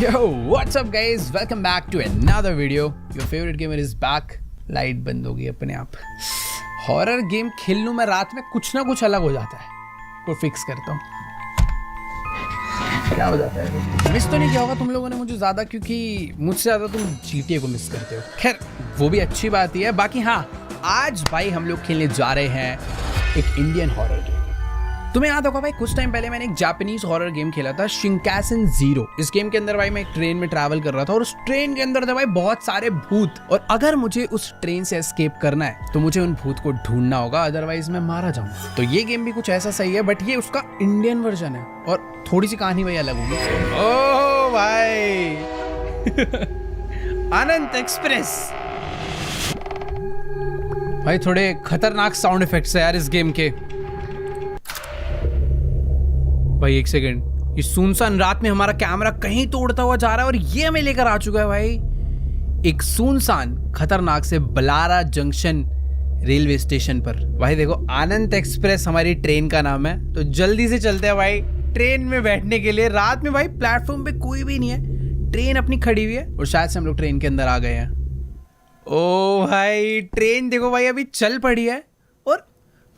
Yo, what's up guys? Welcome back to another video. Your favorite gamer is back. Light बंद होगी अपने आप. Horror game खेल लूं मैं रात में, कुछ ना कुछ अलग हो जाता है. को फिक्स करता हूँ. क्या हो जाता है? मिस तो नहीं किया होगा तुम लोगों ने मुझे ज़्यादा, क्योंकि मुझसे ज़्यादा तुम GTA को मिस करते हो. खैर वो भी अच्छी बात ही है. बाकी हाँ, आज भाई हम लोग खेलने जा रहे हैं एक इंडियन हॉरर गेम. तुम्हें याद होगा भाई, कुछ टाइम पहले मैंने एक जापानीज हॉरर गेम खेला था, शिंकासेन ज़ीरो. इस गेम के अंदर भाई मैं एक ट्रेन में ट्रैवल कर रहा था और उस ट्रेन के अंदर थे भाई बहुत सारे भूत, और अगर मुझे उस ट्रेन से एस्केप करना है तो मुझे उन भूत को ढूंढना होगा, अदरवाइज मैं मारा जाऊंगा. तो ये गेम भी कुछ ऐसा सही है, बट ये उसका इंडियन वर्जन है और थोड़ी सी कहानी भाई अलग होगी. ओह भाई अनंत एक्सप्रेस भाई, थोड़े खतरनाक साउंड इफेक्ट्स है यार इस गेम के. भाई एक सेकेंड, ये सुनसान रात में हमारा कैमरा कहीं तो उड़ता हुआ जा रहा है और ये हमें लेकर आ चुका है भाई एक सुनसान खतरनाक से बलारा जंक्शन रेलवे स्टेशन पर. भाई देखो, आनंद एक्सप्रेस हमारी ट्रेन का नाम है, तो जल्दी से चलते हैं भाई ट्रेन में बैठने के लिए. रात में भाई प्लेटफॉर्म पे कोई भी नहीं है, ट्रेन अपनी खड़ी हुई है और शायद से हम लोग ट्रेन के अंदर आ गए हैं. ओ भाई ट्रेन देखो भाई अभी चल पड़ी है और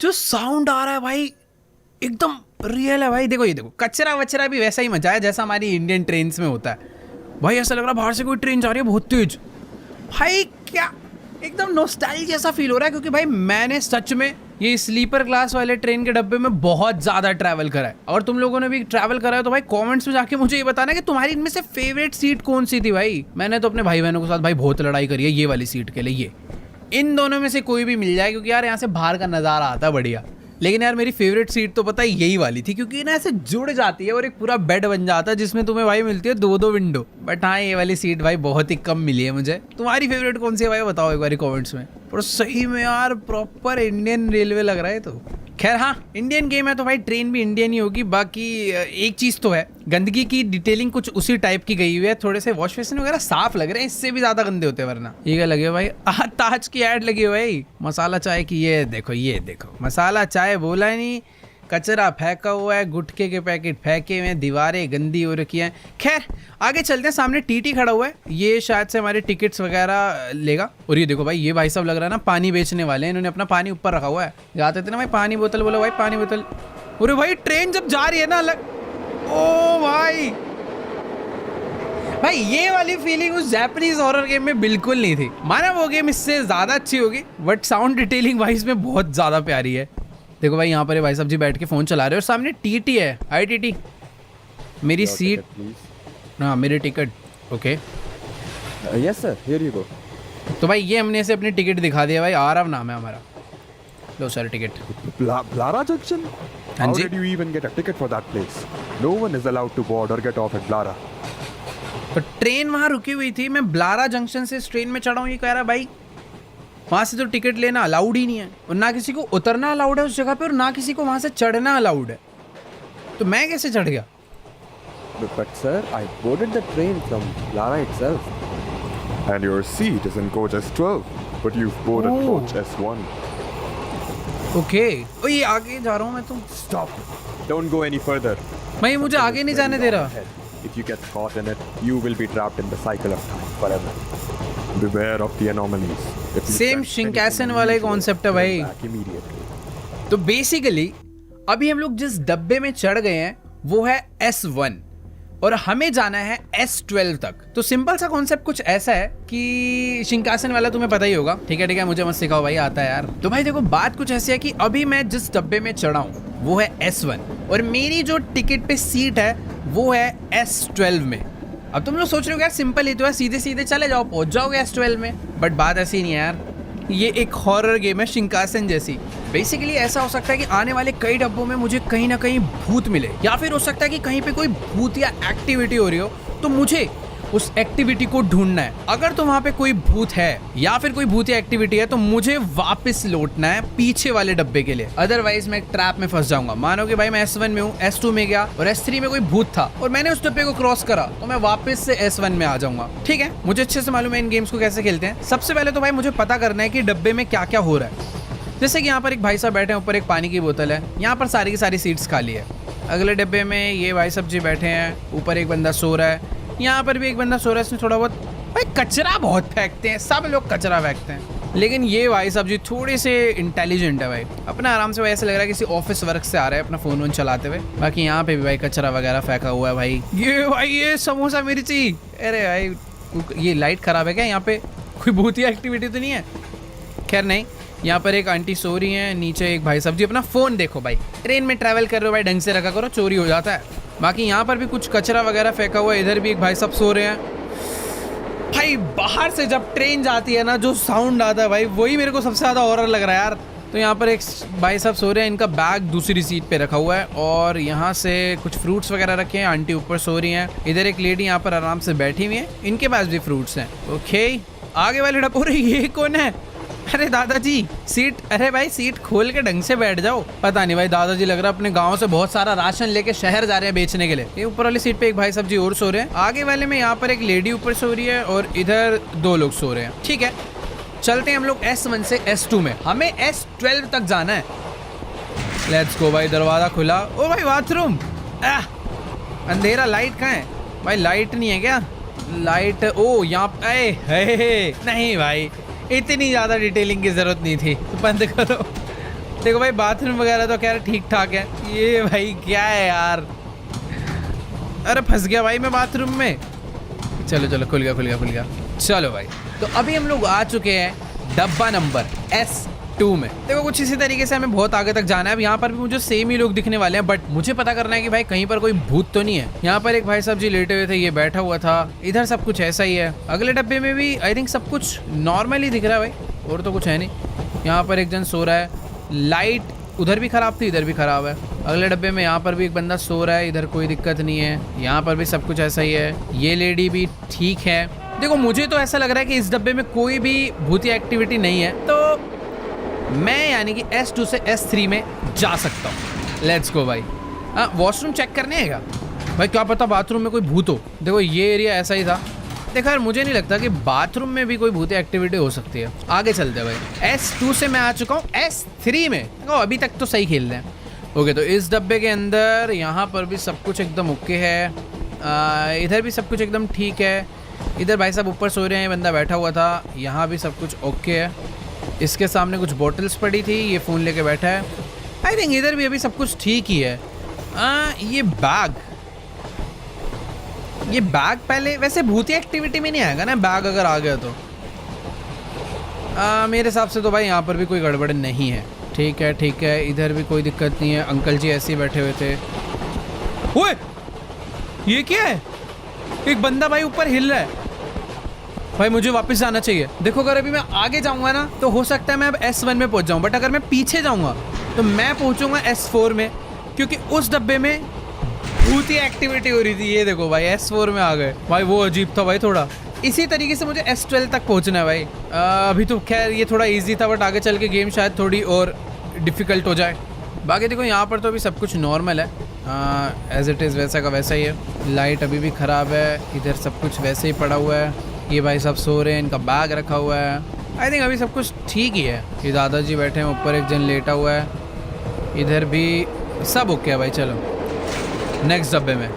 जो साउंड आ रहा है भाई एकदम रियल है भाई. देखो ये देखो, कचरा वचरा भी वैसा ही मजा है जैसा हमारी इंडियन ट्रेन्स में होता है. भाई ऐसा लग रहा है बाहर से कोई ट्रेन जा रही है बहुत तेज. भाई क्या एकदम नॉस्टैल्जिया जैसा फील हो रहा है, क्योंकि भाई मैंने सच में ये स्लीपर क्लास वाले ट्रेन के डब्बे में बहुत ज़्यादा ट्रैवल करा है. और तुम लोगों ने भी ट्रैवल करा है तो भाई कमेंट्स में जाके मुझे ये बताना कि तुम्हारी इनमें से फेवरेट सीट कौन सी थी. भाई मैंने तो अपने भाई बहनों के साथ भाई बहुत लड़ाई करी है ये वाली सीट के लिए. ये इन दोनों में से कोई भी मिल जाए, क्योंकि यार यहाँ से बाहर का नज़ारा आता है बढ़िया. लेकिन यार मेरी फेवरेट सीट तो पता है यही वाली थी, क्योंकि ना ऐसे जुड़ जाती है और एक पूरा बेड बन जाता है जिसमें तुम्हें भाई मिलती है दो विंडो. बट हाँ, ये वाली सीट भाई बहुत ही कम मिली है मुझे. तुम्हारी फेवरेट कौन सी है भाई, बताओ एक बार कमेंट्स में. पर सही में यार प्रॉपर इंडियन रेलवे लग रहा है. तो खैर हाँ, इंडियन गेम है तो भाई ट्रेन भी इंडियन ही होगी. बाकी एक चीज़ तो है, गंदगी की डिटेलिंग कुछ उसी टाइप की गई हुई है. थोड़े से वॉश बेसिन वगैरह साफ लग रहे हैं, इससे भी ज़्यादा गंदे होते हैं वरना. ये क्या लगे भाई, ताज की ऐड लगी है भाई मसाला चाय की. ये देखो मसाला चाय बोला नहीं, कचरा फेंका हुआ है, गुटखे के पैकेट फेंके हुए हैं, दीवारें गंदी हो रखी हैं. खैर आगे चलते हैं. सामने टीटी खड़ा हुआ है, ये शायद से हमारे टिकट्स वगैरह लेगा. और ये देखो भाई, ये भाई साहब लग रहा है ना पानी बेचने वाले हैं. इन्होंने अपना पानी ऊपर रखा हुआ है. जाते थे ना भाई पानी बोतल, बोलो भाई पानी बोतल. अरे भाई ट्रेन जब जा रही है ना ओ भाई ये वाली फीलिंग उस जापानीज हॉरर गेम में बिल्कुल नहीं थी. माना वो गेम इससे ज़्यादा अच्छी होगी, बट साउंड डिटेलिंग भाई इसमें बहुत ज़्यादा प्यारी है. देखो भाई यहाँ पर भाई साहब जी बैठ के फ़ोन चला रहे हैं और सामने टीटी है. हाय टीटी, मेरी सीट. हाँ मेरी ticket. Okay yes sir, here you go. तो भाई ये हमने इसे अपनी टिकट दिखा दिया भाई. आरव नाम है हमारा. लो सर टिकट. Blara Junction? हाँ How ji. did you even get a ticket for that place? No one is allowed to board or get off at Blara. तो ट्रेन वहाँ रुकी हुई थी, मैं ब्लारा जंक्शन से इस ट्रेन में चढ़ा हूँ. ये कह रहा भाई वहाँ से तो टिकट लेना अलाउड ही नहीं है, और ना किसी को उतरना अलाउड है उस जगह पे, और ना किसी को वहाँ से चढ़ना अलाउड है. तो मैं कैसे चढ़ गया? But sir, I boarded the train from Blara itself. And your seat is in coach S12, but you've boarded coach S1. Okay. ओ ये आगे जा रहा हूँ मैं. तो Stop! Don't go any further. मैं मुझे आगे नहीं जाने दे रहा. If you get caught in it, you will be trapped in the cycle of time forever. Beware of the anomalies. Same shinkansen वाला ही कॉन्सेप्ट है भाई. तो बेसिकली अभी हम लोग जिस डब्बे में चढ़ गए हैं वो है S1 और हमें जाना है S12 तक. तो सिंपल सा कॉन्सेप्ट कुछ ऐसा है कि शिंकासेन वाला तुम्हें पता ही होगा. ठीक है मुझे मत सिखाओ भाई, आता है यार. तो भाई देखो बात कुछ ऐसी है कि अभी मैं जिस डब्बे में चढ़ा हूँ वो है S1 और मेरी जो टिकट पे सीट है वो है S12 में. अब तुम लोग सोच रहे हो यार सिंपल ही तो है, सीधे सीधे चले जाओ पहुंच जाओगे S12 में. बट बात ऐसी नहीं है यार, ये एक हॉरर गेम है शिंकासेन जैसी. बेसिकली ऐसा हो सकता है कि आने वाले कई डब्बों में मुझे कहीं ना कहीं भूत मिले, या फिर हो सकता है कि कहीं पे कोई भूत या एक्टिविटी हो रही हो तो मुझे उस एक्टिविटी को ढूंढना है. अगर तो वहाँ पे कोई भूत है या फिर कोई भूत या एक्टिविटी है तो मुझे वापस लौटना है पीछे वाले डब्बे के लिए, अदरवाइज मैं एक ट्रैप में फंस जाऊंगा. मानो कि भाई मैं S1 में हूँ, S2 में गया और S3 में कोई भूत था और मैंने उस डब्बे को क्रॉस करा तो मैं वापस से S1 में आ जाऊंगा. ठीक है, मुझे अच्छे से मालूम है इन गेम्स को कैसे खेलते हैं. सबसे पहले तो भाई मुझे पता करना है कि डब्बे में क्या क्या हो रहा है. जैसे कि यहाँ पर एक भाई साहब बैठे हैं, ऊपर एक पानी की बोतल है, यहाँ पर सारी की सारी सीट्स खाली है. अगले डब्बे में ये भाई साहब जी बैठे हैं, ऊपर एक बंदा सो रहा है, यहाँ पर भी एक बंदा सो रहा है, इसने थोड़ा बहुत भाई कचरा बहुत फेंकते हैं, सब लोग कचरा फेंकते हैं, लेकिन ये भाई साहब जी थोड़े से इंटेलिजेंट है भाई, अपना आराम से भाई ऐसे लग रहा है किसी ऑफिस वर्क से आ रहा है अपना फोन वोन चलाते हुए। बाकी यहाँ पे भी भाई कचरा वगैरह फेंका हुआ है भाई। ये समोसा मिर्ची, अरे भाई ये लाइट खराब है क्या? यहाँ पे कोई भूतिया एक्टिविटी तो नहीं है? खैर नहीं। यहाँ पर एक आंटी सो रही है, नीचे एक भाई साहब जी अपना फोन देखो भाई, ट्रेन में ट्रैवल कर रहे हो भाई ढंग से रखा करो, चोरी हो जाता है। बाकी यहाँ पर भी कुछ कचरा वगैरह फेंका हुआ है, इधर भी एक भाई साहब सो रहे हैं। भाई बाहर से जब ट्रेन जाती है ना जो साउंड आता है भाई, वही मेरे को सबसे ज़्यादा हॉरर लग रहा है यार। तो यहाँ पर एक भाई साहब सो रहे हैं, इनका बैग दूसरी सीट पे रखा हुआ है और यहाँ से कुछ फ्रूट्स वगैरह रखे हैं, आंटी ऊपर सो रही हैं, इधर एक लेडी यहाँ पर आराम से बैठी हुई है, इनके पास भी फ्रूट्स हैं। ओके, आगे वाले डब्बे, ये कौन है? अरे दादाजी सीट, अरे भाई सीट खोल के ढंग से बैठ जाओ। पता नहीं भाई दादाजी लग रहा है अपने गांव से बहुत सारा राशन लेके शहर जा रहे हैं बेचने के लिए। ये ऊपर वाली सीट पे एक भाई साहब जी और सो रहे हैं, आगे वाले में यहाँ पर एक लेडी ऊपर सो रही है और इधर 2 लोग सो रहे हैं। ठीक है, चलते हैं हम लोग S1 से S2 में, हमें S12 तक जाना है। लेट्स गो भाई, दरवाजा खुला। ओ भाई बाथरूम, अंधेरा, लाइट कहाँ है भाई? लाइट नहीं है क्या? लाइट, ओ यहाँ, नहीं भाई इतनी ज़्यादा डिटेलिंग की ज़रूरत नहीं थी, तो बंद करो। देखो भाई बाथरूम वगैरह तो क्या ठीक ठाक है। ये भाई क्या है यार? अरे फंस गया भाई मैं बाथरूम में। चलो चलो, खुल गया। चलो भाई, तो अभी हम लोग आ चुके हैं डब्बा नंबर S2 में। देखो कुछ इसी तरीके से हमें बहुत आगे तक जाना है। अब यहाँ पर भी मुझे सेम ही लोग दिखने वाले हैं, बट मुझे पता करना है कि भाई कहीं पर कोई भूत तो नहीं है। यहाँ पर एक भाई साहब जी लेटे हुए थे, ये बैठा हुआ था, इधर सब कुछ ऐसा ही है। अगले डब्बे में भी आई थिंक सब कुछ नॉर्मल ही दिख रहा है भाई, और तो कुछ है नहीं। यहाँ पर एक जन सो रहा है, लाइट उधर भी खराब थी, इधर भी खराब है। अगले डब्बे में यहाँ पर भी एक बंदा सो रहा है, इधर कोई दिक्कत नहीं है। यहाँ पर भी सब कुछ ऐसा ही है, ये लेडी भी ठीक है। देखो मुझे तो ऐसा लग रहा है कि इस डब्बे में कोई भी भूतिया एक्टिविटी नहीं है, तो मैं यानी कि S2 से S3 में जा सकता हूँ। लेट्स गो भाई। वॉशरूम चेक करने है क्या भाई? क्या पता बाथरूम में कोई भूत हो। देखो ये एरिया ऐसा ही था। देखो यार मुझे नहीं लगता कि बाथरूम में भी कोई भूतिया एक्टिविटी हो सकती है। आगे चलते हैं भाई। S2 से मैं आ चुका हूँ S3 में। देखो अभी तक तो सही खेल रहे हैं। ओके, तो इस डब्बे के अंदर यहाँ पर भी सब कुछ एकदम ओके है, इधर भी सब कुछ एकदम ठीक है। इधर भाई साहब ऊपर सो रहे हैं, बंदा बैठा हुआ था, यहाँ भी सब कुछ ओके है। इसके सामने कुछ बॉटल्स पड़ी थी, ये फ़ोन लेके बैठा है। आई थिंक इधर भी अभी सब कुछ ठीक ही है। ये बैग पहले वैसे भूतिया एक्टिविटी में नहीं आएगा ना, बैग अगर आ गया तो। मेरे हिसाब से तो भाई यहाँ पर भी कोई गड़बड़ नहीं है। ठीक है, इधर भी कोई दिक्कत नहीं है। अंकल जी ऐसे ही बैठे हुए थे। ओए ये क्या है? एक बंदा भाई ऊपर हिल रहा है। भाई मुझे वापस जाना चाहिए। देखो अगर अभी मैं आगे जाऊंगा ना तो हो सकता है मैं अब S1 में पहुंच जाऊं, बट अगर मैं पीछे जाऊंगा तो मैं पहुंचूंगा S4 में, क्योंकि उस डब्बे में भूतिया एक्टिविटी हो रही थी। ये देखो भाई S4 में आ गए भाई, वो अजीब था भाई थोड़ा। इसी तरीके से मुझे S12 तक पहुंचना है भाई। अभी तो खैर ये थोड़ा इजी था, बट आगे चल के गेम शायद थोड़ी और डिफ़िकल्ट हो जाए। बाकी देखो यहाँ पर तो अभी सब कुछ नॉर्मल है, एज इट इज़ वैसा का वैसा ही है। लाइट अभी भी ख़राब है, इधर सब कुछ वैसे ही पड़ा हुआ है। ये भाई सब सो रहे हैं, इनका बैग रखा हुआ है। आई थिंक अभी सब कुछ ठीक ही है। ये दादाजी बैठे हैं, ऊपर एक जन लेटा हुआ है, इधर भी सब ओके है भाई। चलो नेक्स्ट डब्बे में।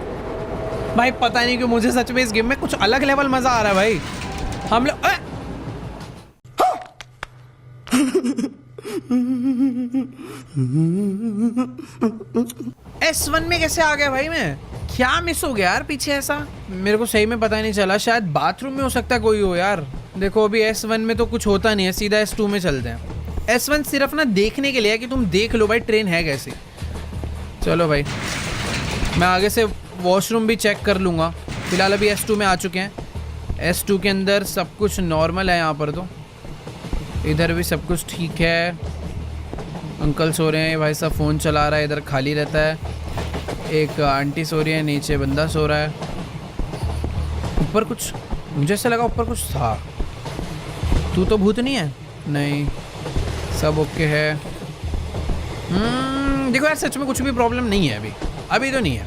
भाई पता नहीं क्यों मुझे सच में इस गेम में कुछ अलग लेवल मज़ा आ रहा है भाई। हम लोग S1 में कैसे आ गया भाई? मैं क्या मिस हो गया यार पीछे? ऐसा मेरे को सही में पता नहीं चला। शायद बाथरूम में हो सकता है कोई हो यार। देखो अभी S1 में तो कुछ होता नहीं है, सीधा S2 में चलते हैं। S1 सिर्फ ना देखने के लिए है कि तुम देख लो भाई ट्रेन है कैसी। चलो भाई मैं आगे से वॉशरूम भी चेक कर लूँगा। फिलहाल अभी S2 में आ चुके हैं। S2 के अंदर सब कुछ नॉर्मल है। यहाँ पर तो इधर भी सब कुछ ठीक है। अंकल सो रहे हैं, भाई साहब फ़ोन चला रहा है, इधर खाली रहता है। एक आंटी सो रही है, नीचे बंदा सो रहा है। ऊपर कुछ मुझे ऐसा लगा ऊपर कुछ था। तू तो भूत नहीं है? नहीं, सब ओके है। देखो यार सच में कुछ भी प्रॉब्लम नहीं है अभी तो नहीं है।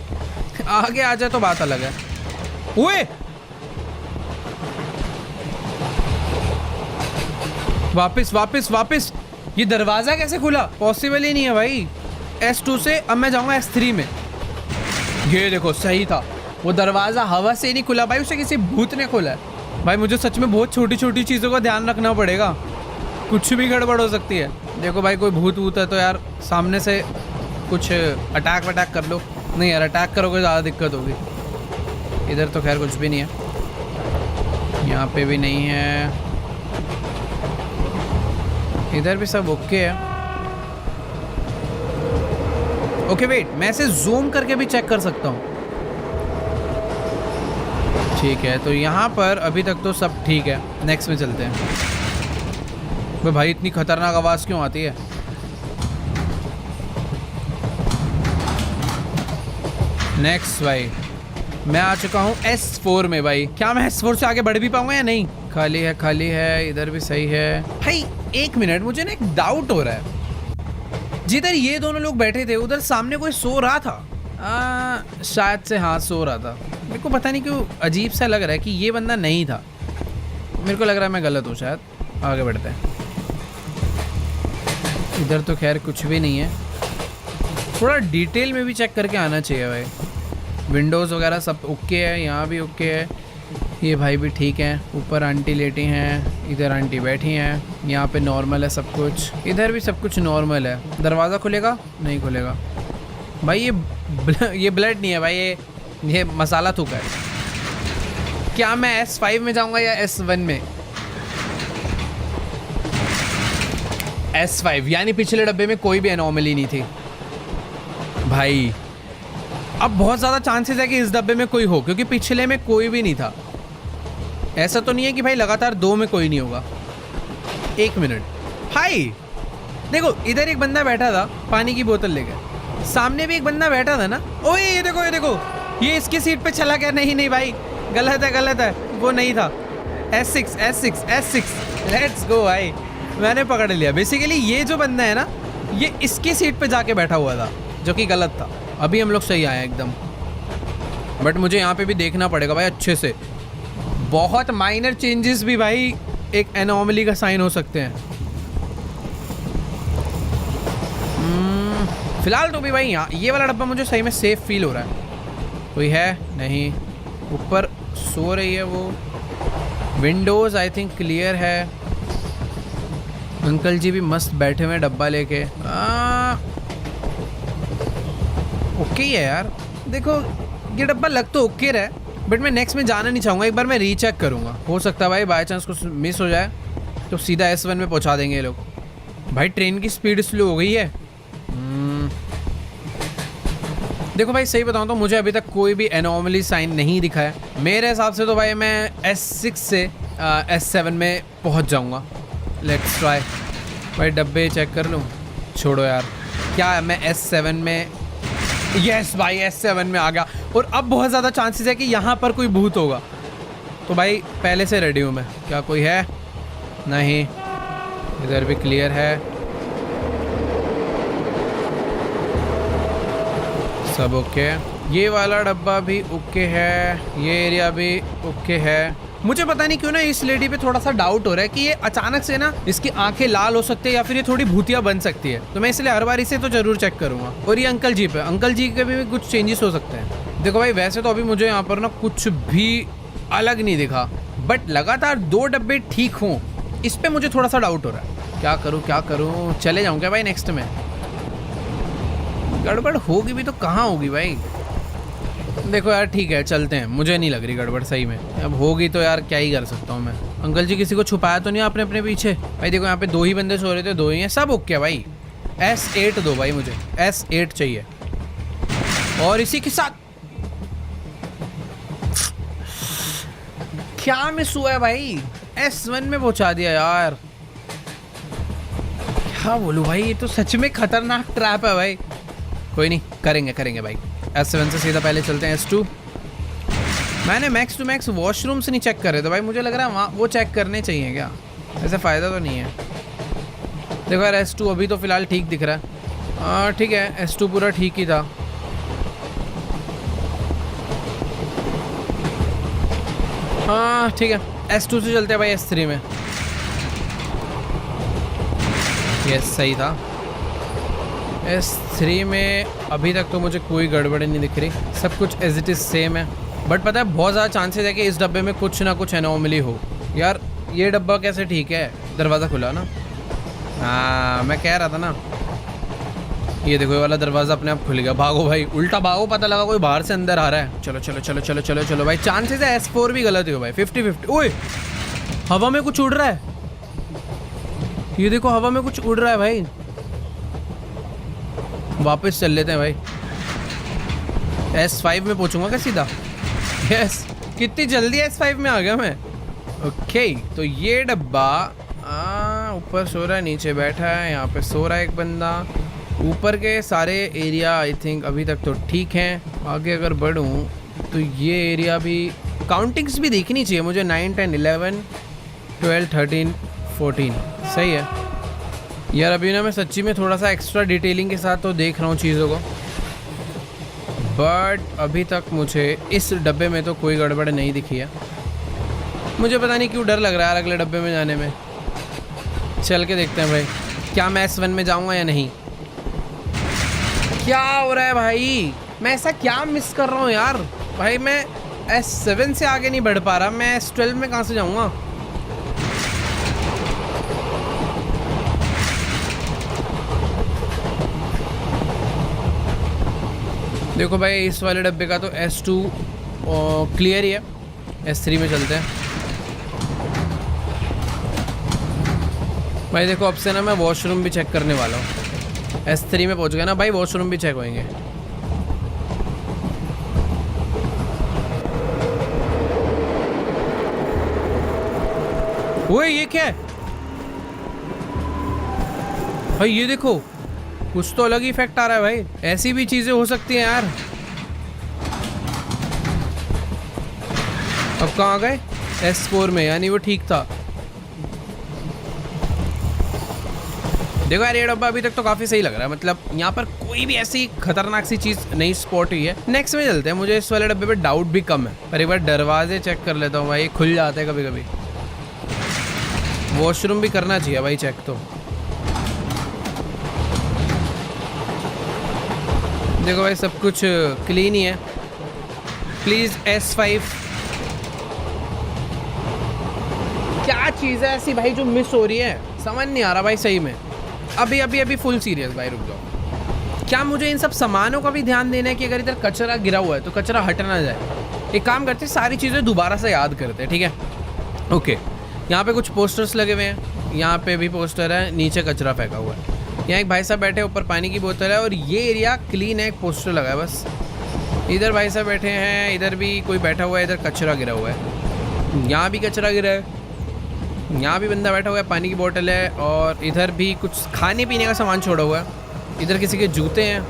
आगे आ जाए तो बात अलग है। ओए वापस ये दरवाज़ा कैसे खुला? पॉसिबल ही नहीं है भाई। S2 से अब मैं जाऊंगा S3 में। ये देखो सही था, वो दरवाज़ा हवा से नहीं खुला भाई, उसे किसी भूत ने खोला है। भाई मुझे सच में बहुत छोटी छोटी चीज़ों का ध्यान रखना पड़ेगा, कुछ भी गड़बड़ हो सकती है। देखो भाई कोई भूत वूत है तो यार सामने से कुछ अटैक वटैक कर लो। नहीं यार अटैक करोगे ज़्यादा दिक्कत होगी। इधर तो खैर कुछ भी नहीं है, यहाँ पे भी नहीं है, इधर भी सब ओके है। ओके वेट, मैं इसे जूम करके भी चेक कर सकता हूँ। ठीक है, तो यहाँ पर अभी तक तो सब ठीक है। नेक्स्ट में चलते हैं। भाई इतनी खतरनाक आवाज़ क्यों आती है? नेक्स्ट भाई मैं आ चुका हूँ S4 में। भाई क्या मैं S4 से आगे बढ़ भी पाऊंगा या नहीं? खाली है, खाली है, इधर भी सही है। भाई एक मिनट, मुझे ना एक डाउट हो रहा है। जिधर ये दोनों लोग बैठे थे उधर सामने कोई सो रहा था। शायद से हाँ सो रहा था। मेरे को पता नहीं क्यों अजीब सा लग रहा है कि ये बंदा नहीं था। मेरे को लग रहा है मैं गलत हूँ शायद। आगे बढ़ते हैं। इधर तो खैर कुछ भी नहीं है। थोड़ा डिटेल में भी चेक करके आना चाहिए भाई। विंडोज़ वगैरह सब ओके है, यहाँ भी ओके है, ये भाई भी ठीक है। ऊपर आंटी लेटी हैं, इधर आंटी बैठी हैं, यहाँ पे नॉर्मल है सब कुछ, इधर भी सब कुछ नॉर्मल है। दरवाज़ा खुलेगा? नहीं खुलेगा भाई। ये ब्लड नहीं है भाई, ये मसाला थूका है। क्या मैं S5 में जाऊँगा या S1 में? S5 यानी पिछले डब्बे में कोई भी एनॉमली नहीं थी भाई। अब बहुत ज़्यादा चांसेस है कि इस डब्बे में कोई हो, क्योंकि पिछले में कोई भी नहीं था। ऐसा तो नहीं है कि भाई लगातार 2 में कोई नहीं होगा। एक मिनट भाई, देखो इधर एक बंदा बैठा था पानी की बोतल लेकर, सामने भी एक बंदा बैठा था ना। ओए ये देखो, ये देखो, ये इसकी सीट पे चला गया। नहीं नहीं भाई, गलत है, गलत है, वो नहीं था। S6 लेट्स गो भाई, मैंने पकड़ लिया। बेसिकली ये जो बंदा है ना, ये इसकी सीट पे जाके बैठा हुआ था, जो कि गलत था। अभी हम लोग सही आए एकदम, बट मुझे यहाँ पे भी देखना पड़ेगा भाई अच्छे से। बहुत माइनर चेंजेस भी भाई एक एनॉमली का साइन हो सकते हैं। फिलहाल तो भी भाई यहाँ ये वाला डब्बा मुझे सही में सेफ फील हो रहा है। कोई है नहीं, ऊपर सो रही है वो। विंडोज़ आई थिंक क्लियर है। अंकल जी भी मस्त बैठे हुए हैं डब्बा लेके। ओके है यार। देखो ये डब्बा लग तो ओके रहा है, बट मैं नेक्स्ट में जाना नहीं चाहूँगा। एक बार मैं रीचेक करूँगा, हो सकता है भाई बाई चांस कुछ मिस हो जाए तो सीधा S1 में पहुँचा देंगे ये लोग। भाई ट्रेन की स्पीड स्लो हो गई है। देखो भाई सही बताऊँ तो मुझे अभी तक कोई भी एनॉमली साइन नहीं दिखा है। मेरे हिसाब से तो भाई मैं S6 से S7 में पहुँच जाऊँगा। Let's try. भाई डब्बे चेक कर लूँ? छोड़ो यार, क्या मैं S7 में? यस भाई S7 में आ गया। और अब बहुत ज़्यादा चांसेस है कि यहाँ पर कोई भूत होगा, तो भाई पहले से रेडी हूँ मैं। क्या कोई है? नहीं, इधर भी क्लियर है, सब ओके। ये वाला डब्बा भी ओके है, ये एरिया भी ओके है। मुझे पता नहीं क्यों ना इस लेडी पे थोड़ा सा डाउट हो रहा है कि ये अचानक से ना इसकी आंखें लाल हो सकती है या फिर ये थोड़ी भूतिया बन सकती है, तो मैं इसलिए हर बार इसे तो जरूर चेक करूंगा। और ये अंकल जी पे, अंकल जी के भी कुछ चेंजेस हो सकते हैं। देखो भाई वैसे तो अभी मुझे यहाँ पर ना कुछ भी अलग नहीं दिखा, बट लगातार 2 डब्बे ठीक हों इस पर मुझे थोड़ा सा डाउट हो रहा है। क्या करूँ क्या करूँ? चले जाऊँ क्या भाई नेक्स्ट में? गड़बड़ होगी भी तो कहाँ होगी भाई? देखो यार ठीक है चलते हैं, मुझे नहीं लग रही गड़बड़ सही में। अब होगी तो यार क्या ही कर सकता हूँ मैं। अंकल जी किसी को छुपाया तो नहीं आपने अपने पीछे? भाई देखो यहाँ पे 2 ही बंदे सो रहे थे, 2 ही हैं, सब ओके है भाई। S8 दो भाई, मुझे S8 चाहिए। और इसी के साथ क्या मिस हुआ है भाई? S1 में पहुंचा दिया यार। क्या बोलूं भाई, ये तो सच में खतरनाक ट्रैप है भाई। कोई नहीं, करेंगे भाई। S7 से सीधा पहले चलते हैं S2। मैंने मैक्स टू मैक्स वॉशरूम से नहीं चेक करे तो भाई मुझे लग रहा है वहाँ वो चेक करने चाहिए क्या? ऐसे फ़ायदा तो नहीं है। देखो यार S2 अभी तो फ़िलहाल ठीक दिख रहा है। ठीक है, S2 पूरा ठीक ही था। हाँ ठीक है, S2 से चलते हैं भाई S3 में। यस सही था। S3 में अभी तक तो मुझे कोई गड़बड़ी नहीं दिख रही, सब कुछ एज इट इज़ सेम है। बट पता है बहुत ज़्यादा चांसेस है कि इस डब्बे में कुछ ना कुछ एनोमली हो। यार ये डब्बा कैसे ठीक है, दरवाज़ा खुला ना। हाँ मैं कह रहा था ना। ये देखो ये वाला दरवाज़ा अपने आप खुल गया। भागो भाई, उल्टा भागो, पता लगा कोई बाहर से अंदर आ रहा है। चलो चलो चलो चलो चलो चलो भाई, चांसेस है S4 भी गलत ही हो भाई, 50-50। ओए हवा में कुछ उड़ रहा है, ये देखो हवा में कुछ उड़ रहा है भाई। वापस चल लेते हैं भाई, S5 में पहुंचूंगा क्या सीधा? यस, कितनी जल्दी S5 में आ गया मैं। ओके तो ये डब्बा ऊपर सो रहा है, नीचे बैठा है, यहाँ पे सो रहा है एक बंदा। ऊपर के सारे एरिया आई थिंक अभी तक तो ठीक हैं। आगे अगर बढ़ूँ तो ये एरिया भी, काउंटिंग्स भी देखनी चाहिए मुझे। 9, 10, 11, 12, 13, 14 सही है यार। अभी ना मैं सच्ची में थोड़ा सा एक्स्ट्रा डिटेलिंग के साथ तो देख रहा हूँ चीज़ों को, बट अभी तक मुझे इस डब्बे में तो कोई गड़बड़ नहीं दिखी है। मुझे पता नहीं क्यों डर लग रहा है अगले डब्बे में जाने में। चल के देखते हैं भाई, क्या मैं S1 में जाऊँगा या नहीं। क्या हो रहा है भाई, मैं ऐसा क्या मिस कर रहा हूँ यार। भाई मैं S7 से आगे नहीं बढ़ पा रहा, मैं S12 में कहाँ से जाऊँगा। देखो भाई इस वाले डब्बे का तो S2 क्लियर ही है। S3 में चलते हैं भाई। देखो अब से ना मैं वॉशरूम भी चेक करने वाला हूँ। S3 में पहुँच गया ना भाई, वॉशरूम भी चेक होंगे। ओए ये क्या है भाई, ये देखो कुछ तो अलग ही इफेक्ट आ रहा है भाई। ऐसी भी चीजें हो सकती हैं यार। अब कहाँ आ गए? S4 में, यानी वो ठीक था। देखो यार ये डब्बा अभी तक तो काफ़ी सही लग रहा है, मतलब यहाँ पर कोई भी ऐसी खतरनाक सी चीज़ नहीं स्पॉट हुई है। नेक्स्ट में चलते हैं, मुझे इस वाले डब्बे पे डाउट भी कम है। पर एक बार दरवाजे चेक कर लेता हूँ भाई, खुल जाते हैं कभी कभी। वॉशरूम भी करना चाहिए भाई चेक तो। देखो भाई सब कुछ क्लीन ही है। प्लीज़ S5 क्या चीज़ है ऐसी भाई जो मिस हो रही है, समझ नहीं आ रहा भाई सही में। अभी अभी अभी फुल सीरियस भाई, रुक जाओ। क्या मुझे इन सब सामानों का भी ध्यान देना है कि अगर इधर कचरा गिरा हुआ है तो कचरा हट ना जाए। एक काम करते हैं, सारी चीज़ें दोबारा से याद करते हैं, ठीक है? ओके यहाँ पे कुछ पोस्टर्स लगे हुए हैं, यहाँ पे भी पोस्टर है, नीचे कचरा फेंका हुआ है। यहाँ एक भाई साहब बैठे, ऊपर पानी की बोतल है, और ये एरिया क्लीन है, एक पोस्टर लगा है बस। इधर भाई साहब बैठे हैं, इधर भी कोई बैठा हुआ है, इधर कचरा गिरा हुआ है, यहाँ भी कचरा गिरा है, यहाँ भी बंदा बैठा हुआ है, पानी की बोतल है, और इधर भी कुछ खाने पीने का सामान छोड़ा हुआ है। इधर किसी के जूते हैं,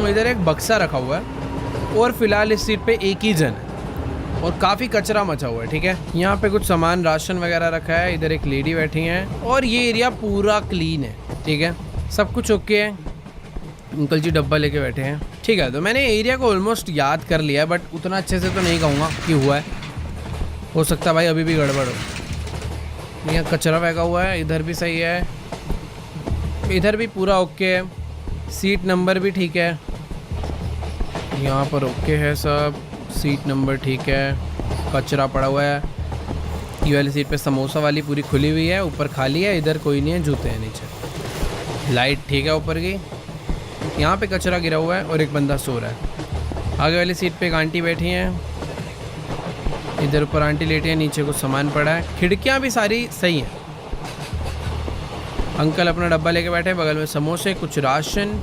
इधर एक बक्सा रखा हुआ है, और फिलहाल इस सीट पे एक ही जन है, और काफ़ी कचरा मचा हुआ है, ठीक है? यहाँ पे कुछ सामान राशन वगैरह रखा है, इधर एक लेडी बैठी हैं, और ये एरिया पूरा क्लीन है, ठीक है? सब कुछ ओके है। अंकल जी डब्बा लेके बैठे हैं, ठीक है? तो मैंने एरिया को ऑलमोस्ट याद कर लिया, बट उतना अच्छे से तो नहीं कहूँगा कि हुआ है, हो सकता है भाई अभी भी गड़बड़ हो। यहाँ कचरा फेंका हुआ है, इधर भी सही है, इधर भी पूरा ओके है, सीट नंबर भी ठीक है, यहाँ पर ओके है सब, सीट नंबर ठीक है, कचरा पड़ा हुआ है। ये वाली सीट पे समोसा वाली पूरी खुली हुई है, ऊपर खाली है, इधर कोई नहीं है, जूते हैं नीचे, लाइट ठीक है ऊपर की। यहाँ पे कचरा गिरा हुआ है और एक बंदा सो रहा है। आगे वाली सीट पे एक आंटी बैठी हैं, इधर ऊपर आंटी लेटी है, नीचे कुछ सामान पड़ा है, खिड़कियाँ भी सारी सही हैं। अंकल अपना डब्बा लेके बैठे हैं, बगल में समोसे, कुछ राशन,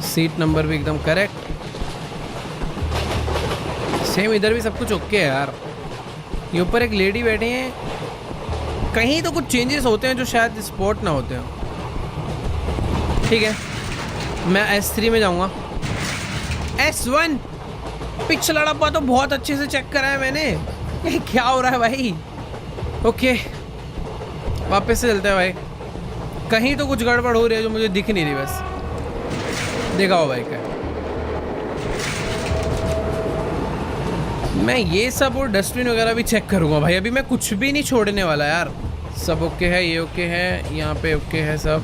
सीट नंबर भी एकदम करेक्ट, सेम इधर भी सब कुछ ओके है यार। ये ऊपर एक लेडी बैठी हैं, कहीं तो कुछ चेंजेस होते हैं जो शायद स्पॉट ना होते हो, ठीक है? मैं S3 में जाऊंगा। S1 पिछला डब्बा तो बहुत अच्छे से चेक करा है मैंने, ये क्या हो रहा है भाई? ओके वापस से चलते हैं भाई, कहीं तो कुछ गड़बड़ हो रही है जो मुझे दिख नहीं रही, बस देखा हो भाई क्या। मैं ये सब और डस्टबिन वगैरह भी चेक करूँगा भाई, अभी मैं कुछ भी नहीं छोड़ने वाला यार। सब ओके है, ये ओके है, यहाँ पे ओके है सब।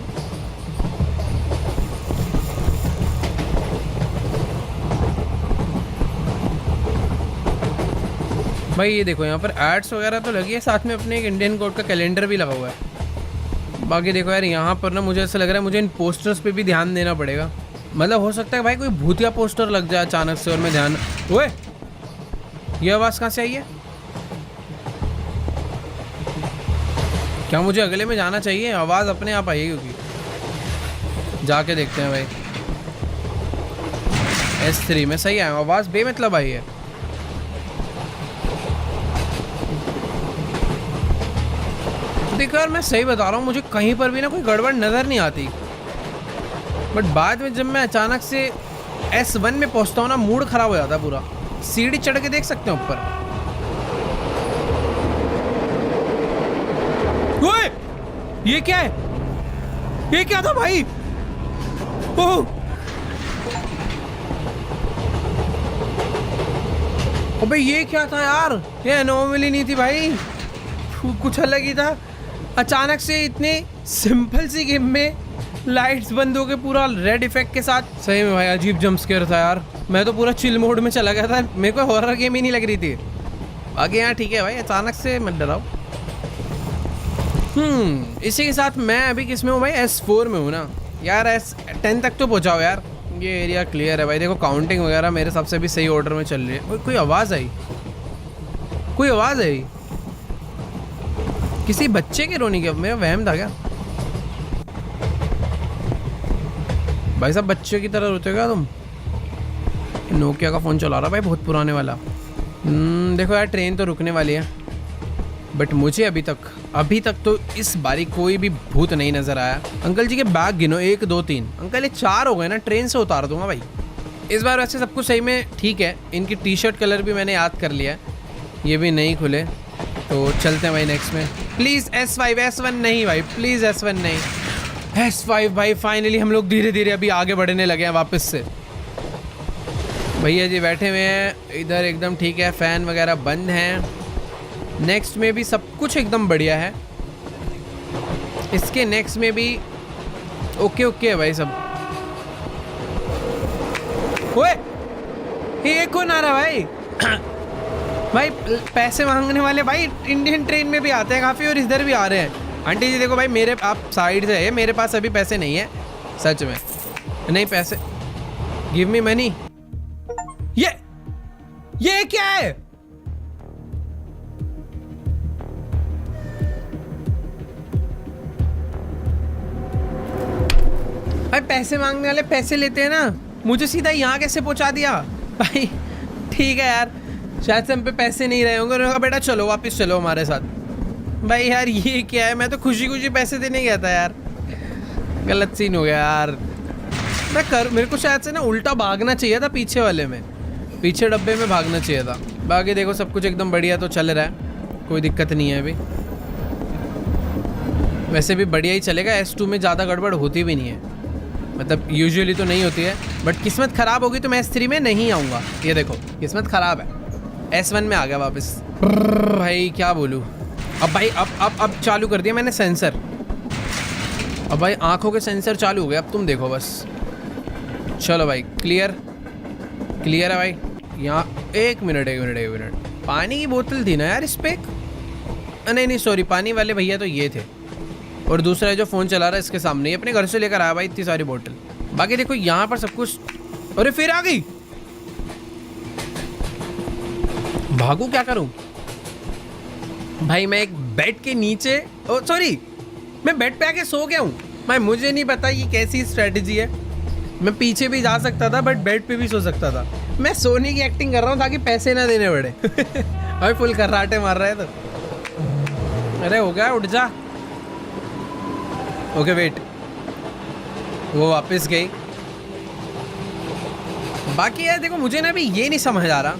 भाई ये देखो यहाँ पर एड्स वगैरह तो लगी है, साथ में अपने एक इंडियन कोड का कैलेंडर भी लगा हुआ है। बाकी देखो यार यहाँ पर ना मुझे ऐसा लग रहा है मुझे इन पोस्टर्स पे भी ध्यान देना पड़ेगा। मतलब हो सकता है भाई कोई भूतिया पोस्टर लग जाए अचानक से और मैं ध्यान। ओए ये आवाज़ कहाँ से आई है? क्या मुझे अगले में जाना चाहिए? आवाज़ अपने आप आई है क्योंकि जाके देखते हैं भाई। S3 में सही है आवाज़, बेमतलब आई है। देखो यार मैं सही बता रहा हूँ, मुझे कहीं पर भी ना कोई गड़बड़ नज़र नहीं आती, बट बाद में जब मैं अचानक से S1 में पहुँचता हूँ ना मूड ख़राब हो जाता है पूरा। सीढ़ी चढ़ के देख सकते हैं ऊपर। ओए ये क्या है? ये क्या था भाई? ओह अबे ये क्या था यार? ये एनोमली नहीं थी भाई, कुछ अलग ही था। अचानक से इतने सिंपल सी गेम में लाइट्स बंद हो के पूरा रेड इफेक्ट के साथ। सही में भाई अजीब जंप स्केयर था यार। मैं तो पूरा चिल मोड में चला गया था, मेरे को हॉरर गेम ही नहीं लग रही थी। बाकी यहाँ ठीक है भाई, अचानक से मत डराओ। इसी के साथ मैं अभी किस में हूँ भाई? S4 में हूँ ना यार। S10 तक तो पहुँचाओ यार। ये एरिया क्लियर है भाई। देखो काउंटिंग वगैरह मेरे हिसाब से भी सही ऑर्डर में चल रही है। कोई आवाज़ आई, कोई आवाज़ आई किसी बच्चे के रोने की। मेरा वहम था क्या भाई साहब? बच्चे की तरह रोते क्या तुम? नोकिया का फ़ोन चला रहा भाई, बहुत पुराने वाला। देखो यार ट्रेन तो रुकने वाली है, बट मुझे अभी तक तो इस बारी कोई भी भूत नहीं नज़र आया। अंकल जी के बैग गिनो, 1 2 3। अंकल ये 4 हो गए ना, ट्रेन से उतार दूंगा भाई इस बार। वैसे सब कुछ सही में ठीक है। इनकी टी शर्ट कलर भी मैंने याद कर लिया है, ये भी नहीं खुले। तो चलते हैं भाई नेक्स्ट में। प्लीज़ S5 S1 नहीं भाई, प्लीज़ S1 नहीं, S5 भाई। फाइनली हम लोग धीरे धीरे अभी आगे बढ़ने लगे हैं वापस से। भैया जी बैठे हुए हैं इधर, एकदम ठीक है, फ़ैन वगैरह बंद हैं। नेक्स्ट में भी सब कुछ एकदम बढ़िया है। इसके नेक्स्ट में भी ओके है भाई सब। ओए ये कौन आ रहा भाई? भाई पैसे मांगने वाले भाई इंडियन ट्रेन में भी आते हैं काफ़ी, और इधर भी आ रहे हैं। आंटी जी देखो भाई, मेरे आप साइड से है, मेरे पास अभी पैसे नहीं है सच में। नहीं पैसे, गिव मी मनी। ये क्या है? भाई पैसे मांगने वाले पैसे लेते हैं ना, मुझे सीधा यहाँ कैसे पहुँचा दिया भाई? ठीक है यार, शायद से हम पे पैसे नहीं रहे होंगे। उन्होंने कहा बेटा चलो वापस चलो हमारे साथ। भाई यार ये क्या है? मैं तो खुशी खुशी पैसे देने गया था यार, गलत सीन हो गया यार। मेरे को शायद से ना उल्टा भागना चाहिए था, पीछे वाले में, पीछे डब्बे में भागना चाहिए था। बाकी देखो सब कुछ एकदम बढ़िया तो चल रहा है, कोई दिक्कत नहीं है अभी। वैसे भी बढ़िया ही चलेगा, S2 में ज़्यादा गड़बड़ होती भी नहीं है, मतलब यूजुअली तो नहीं होती है। बट किस्मत ख़राब होगी तो मैं S3 में नहीं आऊँगा। ये देखो किस्मत ख़राब है, S1 में आ गया वापस। भाई क्या बोलूँ अब भाई, अब चालू कर दिया मैंने सेंसर। अब भाई आँखों के सेंसर चालू हो गए, अब तुम देखो बस। चलो भाई क्लियर है भाई। यहाँ एक मिनट पानी की बोतल थी ना यार इस पे? नहीं सॉरी, पानी वाले भैया तो ये थे, और दूसरा जो फ़ोन चला रहा है इसके सामने, ये अपने घर से लेकर आया भाई इतनी सारी बोतल। बाकी देखो यहाँ पर सब कुछ। अरे फिर आ गई, भागू क्या करूँ भाई? मैं एक बेड के नीचे, ओ सॉरी मैं बेड पे आके सो गया हूँ भाई। मुझे नहीं पता ये कैसी स्ट्रेटजी है। मैं पीछे भी जा सकता था बट बेड पे भी सो सकता था। मैं सोने की एक्टिंग कर रहा हूँ ताकि पैसे ना देने पड़े। भाई फुल खर्राटे मार रहा है तो। अरे हो गया, उठ जा। ओके वेट, वो वापस गई। बाकी यार देखो मुझे ना अभी ये नहीं समझ आ रहा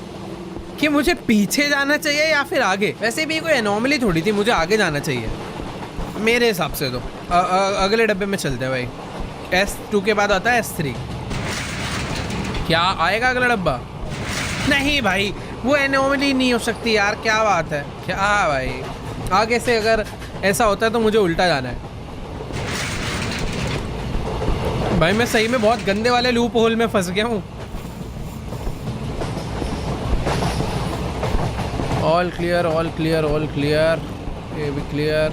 कि मुझे पीछे जाना चाहिए या फिर आगे। वैसे भी कोई एनोमली थोड़ी थी, मुझे आगे जाना चाहिए मेरे हिसाब से तो। अगले डब्बे में चलते हैं भाई। S2 के बाद आता है S3। क्या आएगा अगला डब्बा? नहीं भाई वो एनोमली नहीं हो सकती यार, क्या बात है क्या भाई? आगे से अगर ऐसा होता है तो मुझे उल्टा जाना है भाई। मैं सही में बहुत गंदे वाले लूप होल में फंस गया हूँ। All clear all clear all clear. ये भी क्लियर,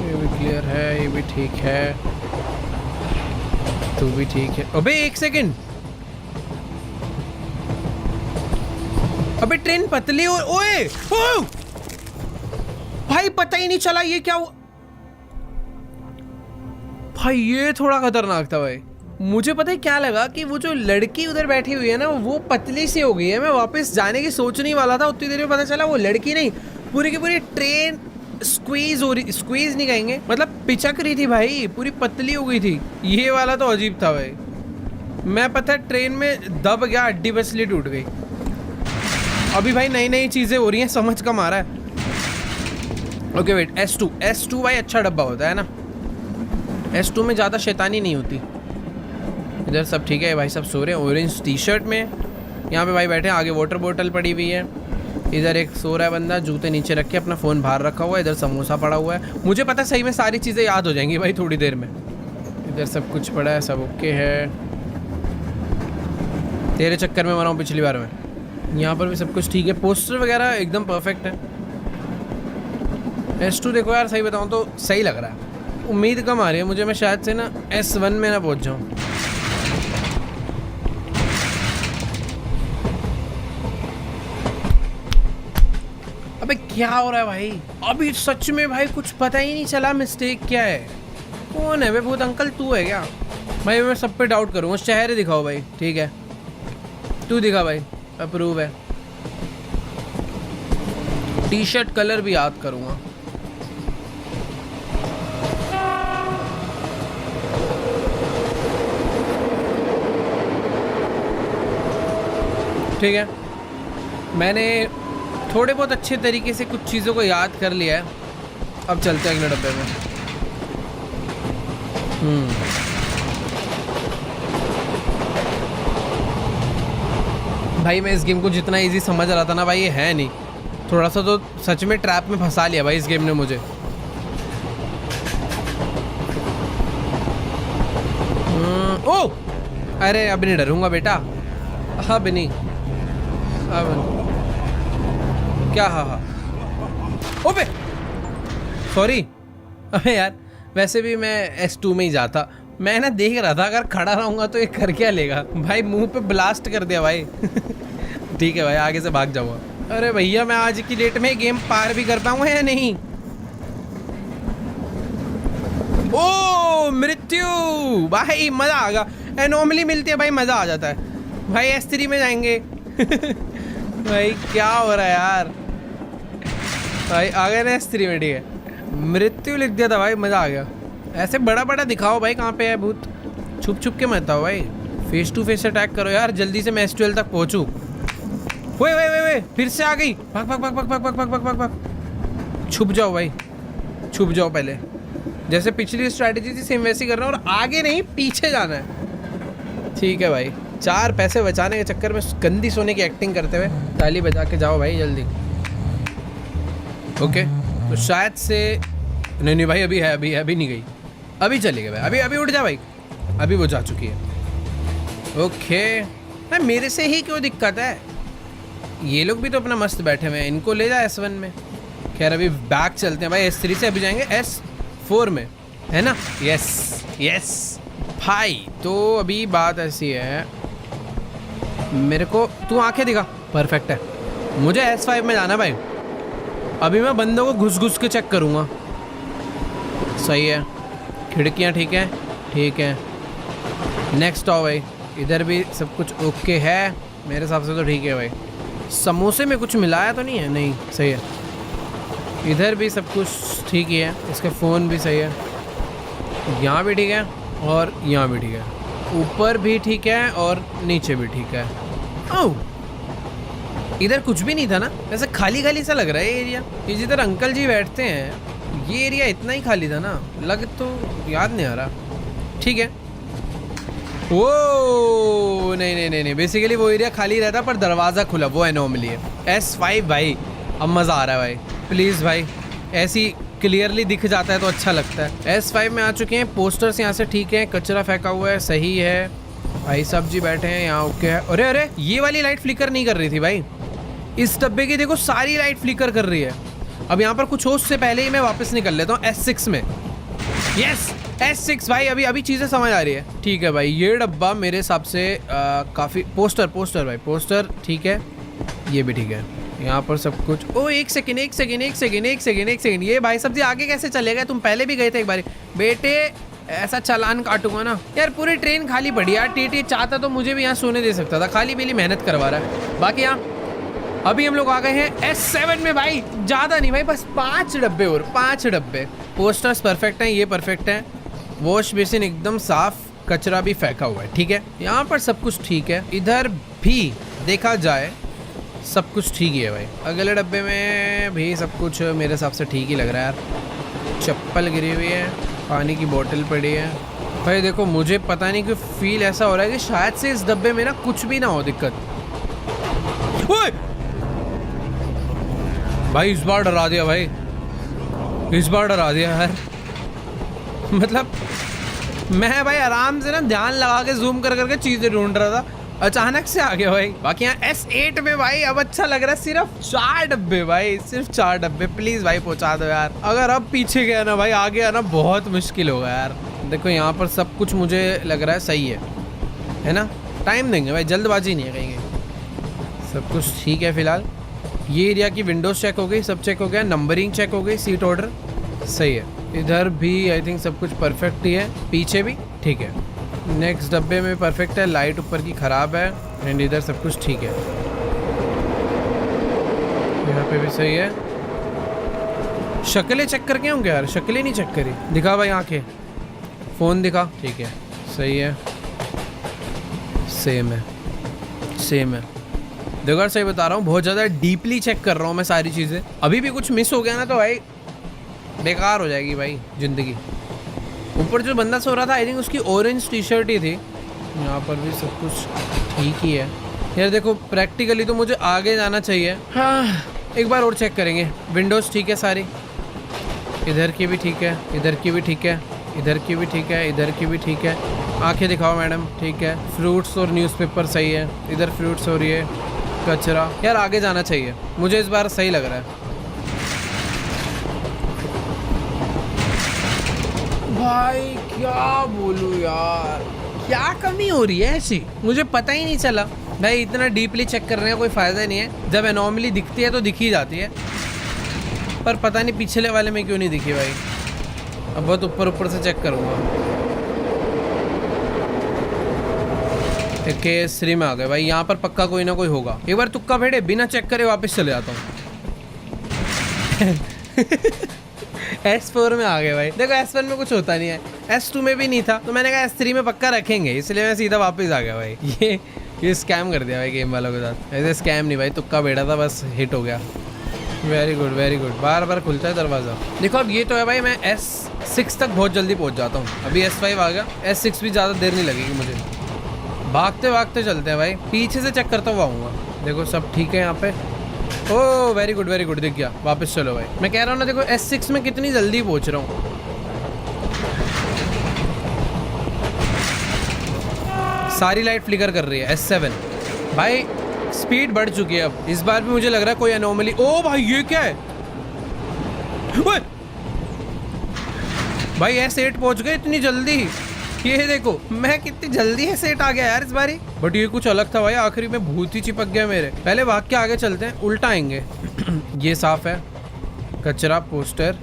ये भी क्लियर है, ये भी ठीक है, तू भी ठीक है। अबे एक सेकंड, अबे ट्रेन पतली और ओए ओ! भाई पता ही नहीं चला ये क्या हुआ भाई। ये थोड़ा खतरनाक था भाई। मुझे पता है क्या लगा कि वो जो लड़की उधर बैठी हुई है ना वो पतली सी हो गई है। मैं वापस जाने की सोचने वाला था, उतनी देर में पता चला वो लड़की नहीं, पूरी की पूरी ट्रेन स्क्वीज हो रही, स्क्वीज नहीं कहेंगे, मतलब पिचक रही थी भाई, पूरी पतली हो गई थी। ये वाला तो अजीब था भाई। मैं पता है ट्रेन में दब गया, हड्डी बसली टूट गई। अभी भाई नई नई चीजें हो रही हैं, समझ कम आ रहा है। ओके वेट, S2 भाई अच्छा डब्बा होता है ना, S2 में ज़्यादा शैतानी नहीं होती। इधर सब ठीक है भाई, सब सो रहे हैं ऑरेंज टी शर्ट में। यहाँ पे भाई बैठे हैं, आगे वाटर बोतल पड़ी हुई है। इधर एक सो रहा है बंदा, जूते नीचे रख के, अपना फ़ोन बाहर रखा हुआ है। इधर समोसा पड़ा हुआ है। मुझे पता है सही में सारी चीज़ें याद हो जाएंगी भाई थोड़ी देर में। इधर सब कुछ पड़ा है, सब ओके है। तेरे चक्कर में मरा हूँ पिछली बार में। यहाँ पर भी सब कुछ ठीक है, पोस्टर वगैरह एकदम परफेक्ट है। S2 देखो यार, सही बताऊँ तो सही लग रहा है। उम्मीद कम आ रही है मुझे, मैं शायद से ना S1 में ना पहुँच जाऊँ। अबे क्या हो रहा है भाई? अभी सच में भाई कुछ पता ही नहीं चला मिस्टेक क्या है। कौन है वे भूत अंकल, तू है क्या? भाई मैं सब पे डाउट करूँगा। चेहरे दिखाओ भाई, ठीक है तू दिखा भाई, अप्रूव है। टी शर्ट कलर भी याद करूँगा। ठीक है, मैंने थोड़े बहुत अच्छे तरीके से कुछ चीज़ों को याद कर लिया है। अब चलते हैं अगले डब्बे में। भाई मैं इस गेम को जितना इजी समझ रहा था ना भाई, ये है नहीं। थोड़ा सा तो सच में ट्रैप में फंसा लिया भाई इस गेम ने मुझे। ओ अरे अब नहीं डरूंगा बेटा, अब नहीं, अब क्या? हाँ ओबे सॉरी। अबे यार वैसे भी मैं S2 में ही जाता। मैं ना देख रहा था अगर खड़ा रहूँगा तो ये कर क्या लेगा। भाई मुंह पे ब्लास्ट कर दिया भाई। ठीक है भाई, आगे से भाग जाऊँगा। अरे भैया मैं आज की डेट में गेम पार भी कर पाऊँगा या नहीं? ओ मृत्यु भाई, मज़ा आ गया। एनोमली मिलती है भाई, मज़ा आ जाता है भाई। S3 में जाएंगे। भाई क्या हो रहा है यार? भाई आ गए ना S3 में, ठीक है। मृत्यु लिख दिया था भाई, मज़ा आ गया। ऐसे बड़ा बड़ा दिखाओ भाई, कहाँ पे है भूत? छुप छुप के मत आओ भाई, फेस टू फेस अटैक करो यार, जल्दी से मैं S12 तक पहुँचूँ। वे फिर से आ गई। भाग भाग भाग भाग भाग भाग भाग भाग भाग। छुप जाओ भाई, छुप जाओ पहले। जैसे पिछली स्ट्रैटेजी थी सेम वैसी करना, और आगे नहीं पीछे जाना है। ठीक है भाई, 4 पैसे बचाने के चक्कर में गंदी सोने की एक्टिंग करते हुए ताली बजा के जाओ भाई जल्दी। ओके तो शायद से नहीं भाई, अभी है, अभी नहीं गई, अभी चली गई भाई। अभी उठ जा भाई, अभी वो जा चुकी है। ओके भाई, मेरे से ही क्यों दिक्कत है? ये लोग भी तो अपना मस्त बैठे हुए हैं, इनको ले जा S1 में। खैर अभी बैक चलते हैं भाई, S3 से अभी जाएंगे S4 में, है ना? यस भाई। तो अभी बात ऐसी है, मेरे को तू आंखें दिखा, परफेक्ट है। मुझे S5 में जाना भाई। अभी मैं बंदों को घुस घुस के चेक करूँगा। सही है, खिड़कियाँ ठीक है, ठीक है। नेक्स्ट आओ भाई, इधर भी सब कुछ ओके है मेरे हिसाब से तो, ठीक है भाई। समोसे में कुछ मिलाया तो नहीं है? नहीं, सही है। इधर भी सब कुछ ठीक ही है, इसका फ़ोन भी सही है, यहाँ भी ठीक है और यहाँ भी ठीक है, ऊपर भी ठीक है और नीचे भी ठीक है। ओह इधर कुछ भी नहीं था ना, वैसे खाली खाली सा लग रहा है ये एरिया। ये जिधर अंकल जी बैठते हैं ये एरिया इतना ही खाली था ना, लग तो याद नहीं आ रहा। ठीक है, वो नहीं, बेसिकली वो एरिया खाली रहता पर दरवाज़ा खुला, वो एनोमली है। S5 भाई, अब मज़ा आ रहा है भाई। प्लीज़ भाई, ऐसी क्लियरली दिख जाता है तो अच्छा लगता है। S5 में आ चुके हैं, पोस्टर्स यहाँ से ठीक है, कचरा फेंका हुआ है, सही है। भाई साहब जी बैठे हैं यहाँ, ओके है। अरे ये वाली लाइट फ्लिकर नहीं कर रही थी भाई, इस डब्बे की देखो सारी लाइट फ्लिकर कर रही है। अब यहाँ पर कुछ हो उससे पहले ही मैं वापस निकल लेता हूँ S6 में। यस S6 भाई, अभी चीज़ें समझ आ रही है। ठीक है भाई, ये डब्बा मेरे हिसाब से काफ़ी पोस्टर भाई, पोस्टर ठीक है, ये भी ठीक है। यहाँ पर सब कुछ। ओ एक सेकेंड, ये भाई साहब जी आगे कैसे चले गए? तुम पहले भी गए थे एक बार। बेटे ऐसा चालान काटूंगा ना यार। पूरी ट्रेन खाली पड़ी यार। टीटी चाहता तो मुझे भी यहाँ सोने दे सकता था, खाली पीली मेहनत करवा रहा है। बाकी यहाँ अभी हम लोग आ गए हैं S7 में भाई। ज़्यादा नहीं भाई, बस 5 डब्बे और 5 डब्बे। पोस्टर्स परफेक्ट हैं, ये परफेक्ट है। वॉश बेसिन एकदम साफ, कचरा भी फेंका हुआ है। ठीक है, यहाँ पर सब कुछ ठीक है। इधर भी देखा जाए सब कुछ ठीक ही है भाई। अगले डब्बे में भी सब कुछ मेरे हिसाब से ठीक ही लग रहा है यार। चप्पल गिरी हुई है, पानी की बोतल पड़ी है भाई। देखो मुझे पता नहीं क्यों फील ऐसा हो रहा है कि शायद से इस डब्बे में ना कुछ भी ना हो दिक्कत। ओए! भाई इस बार डरा दिया भाई, इस बार डरा दिया यार। मतलब मैं भाई आराम से ना ध्यान लगा के जूम कर करके चीजें ढूंढ रहा था, अचानक से आ गया भाई। बाकी यहाँ S8 में भाई अब अच्छा लग रहा है। सिर्फ 4 डब्बे भाई, सिर्फ 4 डब्बे। प्लीज भाई पहुंचा दो यार। अगर अब पीछे गया ना भाई, आगे आना बहुत मुश्किल होगा यार। देखो यहाँ पर सब कुछ मुझे लग रहा है सही है ना? टाइम देंगे भाई, जल्दबाजी नहीं है कहीं। सब कुछ ठीक है फिलहाल। ये एरिया की विंडोज चेक हो गई, सब चेक हो गया, नंबरिंग चेक हो गई, सीट ऑर्डर सही है। इधर भी आई थिंक सब कुछ परफेक्ट ही है, पीछे भी ठीक है। नेक्स्ट डब्बे में परफेक्ट है, लाइट ऊपर की ख़राब है एंड इधर सब कुछ ठीक है। यहाँ पे भी सही है। शक्लें चेक करके होंगे यार, शक्लें नहीं चेक करी। दिखा भाई आंखें, फ़ोन दिखा, ठीक है सही है, सेम है, सेम है। देखो यार सही बता रहा हूँ, बहुत ज़्यादा डीपली चेक कर रहा हूँ मैं सारी चीज़ें। अभी भी कुछ मिस हो गया ना तो भाई बेकार हो जाएगी भाई ज़िंदगी। ऊपर जो बंदा सो रहा था आई थिंक उसकी ऑरेंज टी शर्ट ही थी। यहाँ पर भी सब कुछ ठीक ही है यार। देखो प्रैक्टिकली तो मुझे आगे जाना चाहिए। हाँ एक बार और चेक करेंगे। विंडोज़ ठीक है सारी, इधर की भी ठीक है, इधर की भी ठीक है, इधर की भी ठीक है, इधर की भी ठीक है। आंखें दिखाओ मैडम, ठीक है। फ्रूट्स और न्यूज़पेपर सही है, इधर फ्रूट्स और ये कचरा। यार आगे जाना चाहिए, मुझे इस बार सही लग रहा है भाई। क्या बोलूं यार, क्या कमी हो रही है ऐसी, मुझे पता ही नहीं चला भाई। इतना डीपली चेक करने का कोई फ़ायदा नहीं है। जब एनॉमली दिखती है तो दिख ही जाती है, पर पता नहीं पिछले वाले में क्यों नहीं दिखी भाई। अब बहुत ऊपर ऊपर से चेक करूँगा। केसरी में आ गए भाई, यहाँ पर पक्का कोई ना कोई होगा। एक बार तुक्का फेंटे बिना चेक करे वापस चले जाता हूँ। S4 में आ गए भाई। देखो S1 में कुछ होता नहीं है, S2 में भी नहीं था, तो मैंने कहा S3 में पक्का रखेंगे, इसलिए मैं सीधा वापस आ गया भाई। ये स्कैम कर दिया भाई गेम वालों के साथ। ऐसे स्कैम नहीं भाई, तुक्का बैठा था बस, हिट हो गया। Very good very good. बार बार खुलता है दरवाज़ा। देखो अब ये तो है भाई, मैं S6 तक बहुत जल्दी पहुँच जाता हूँ। अभी S5 आ गया, S6 भी ज़्यादा देर नहीं लगेगी मुझे। भागते भागते चलते हैं भाई, पीछे से चेक करता हुआ आऊँगा। देखो सब ठीक है यहाँ पे। ओह वेरी गुड दिख गया। वापस चलो भाई, मैं कह रहा हूँ ना, देखो S6 में कितनी जल्दी पहुँच रहा हूँ। सारी लाइट फ्लिकर कर रही है। S7 भाई स्पीड बढ़ चुकी है अब। इस बार भी मुझे लग रहा है कोई एनोमली। ओ भाई ये क्या है भाई, S8 पहुँच गए इतनी जल्दी। ये देखो मैं कितनी जल्दी S8 आ गया यार इस बारी। बट ये कुछ अलग था भाई, आखिरी में भूत ही चिपक गया मेरे। पहले भाग के आगे चलते हैं, उल्टा आएंगे। ये साफ है, कचरा पोस्टर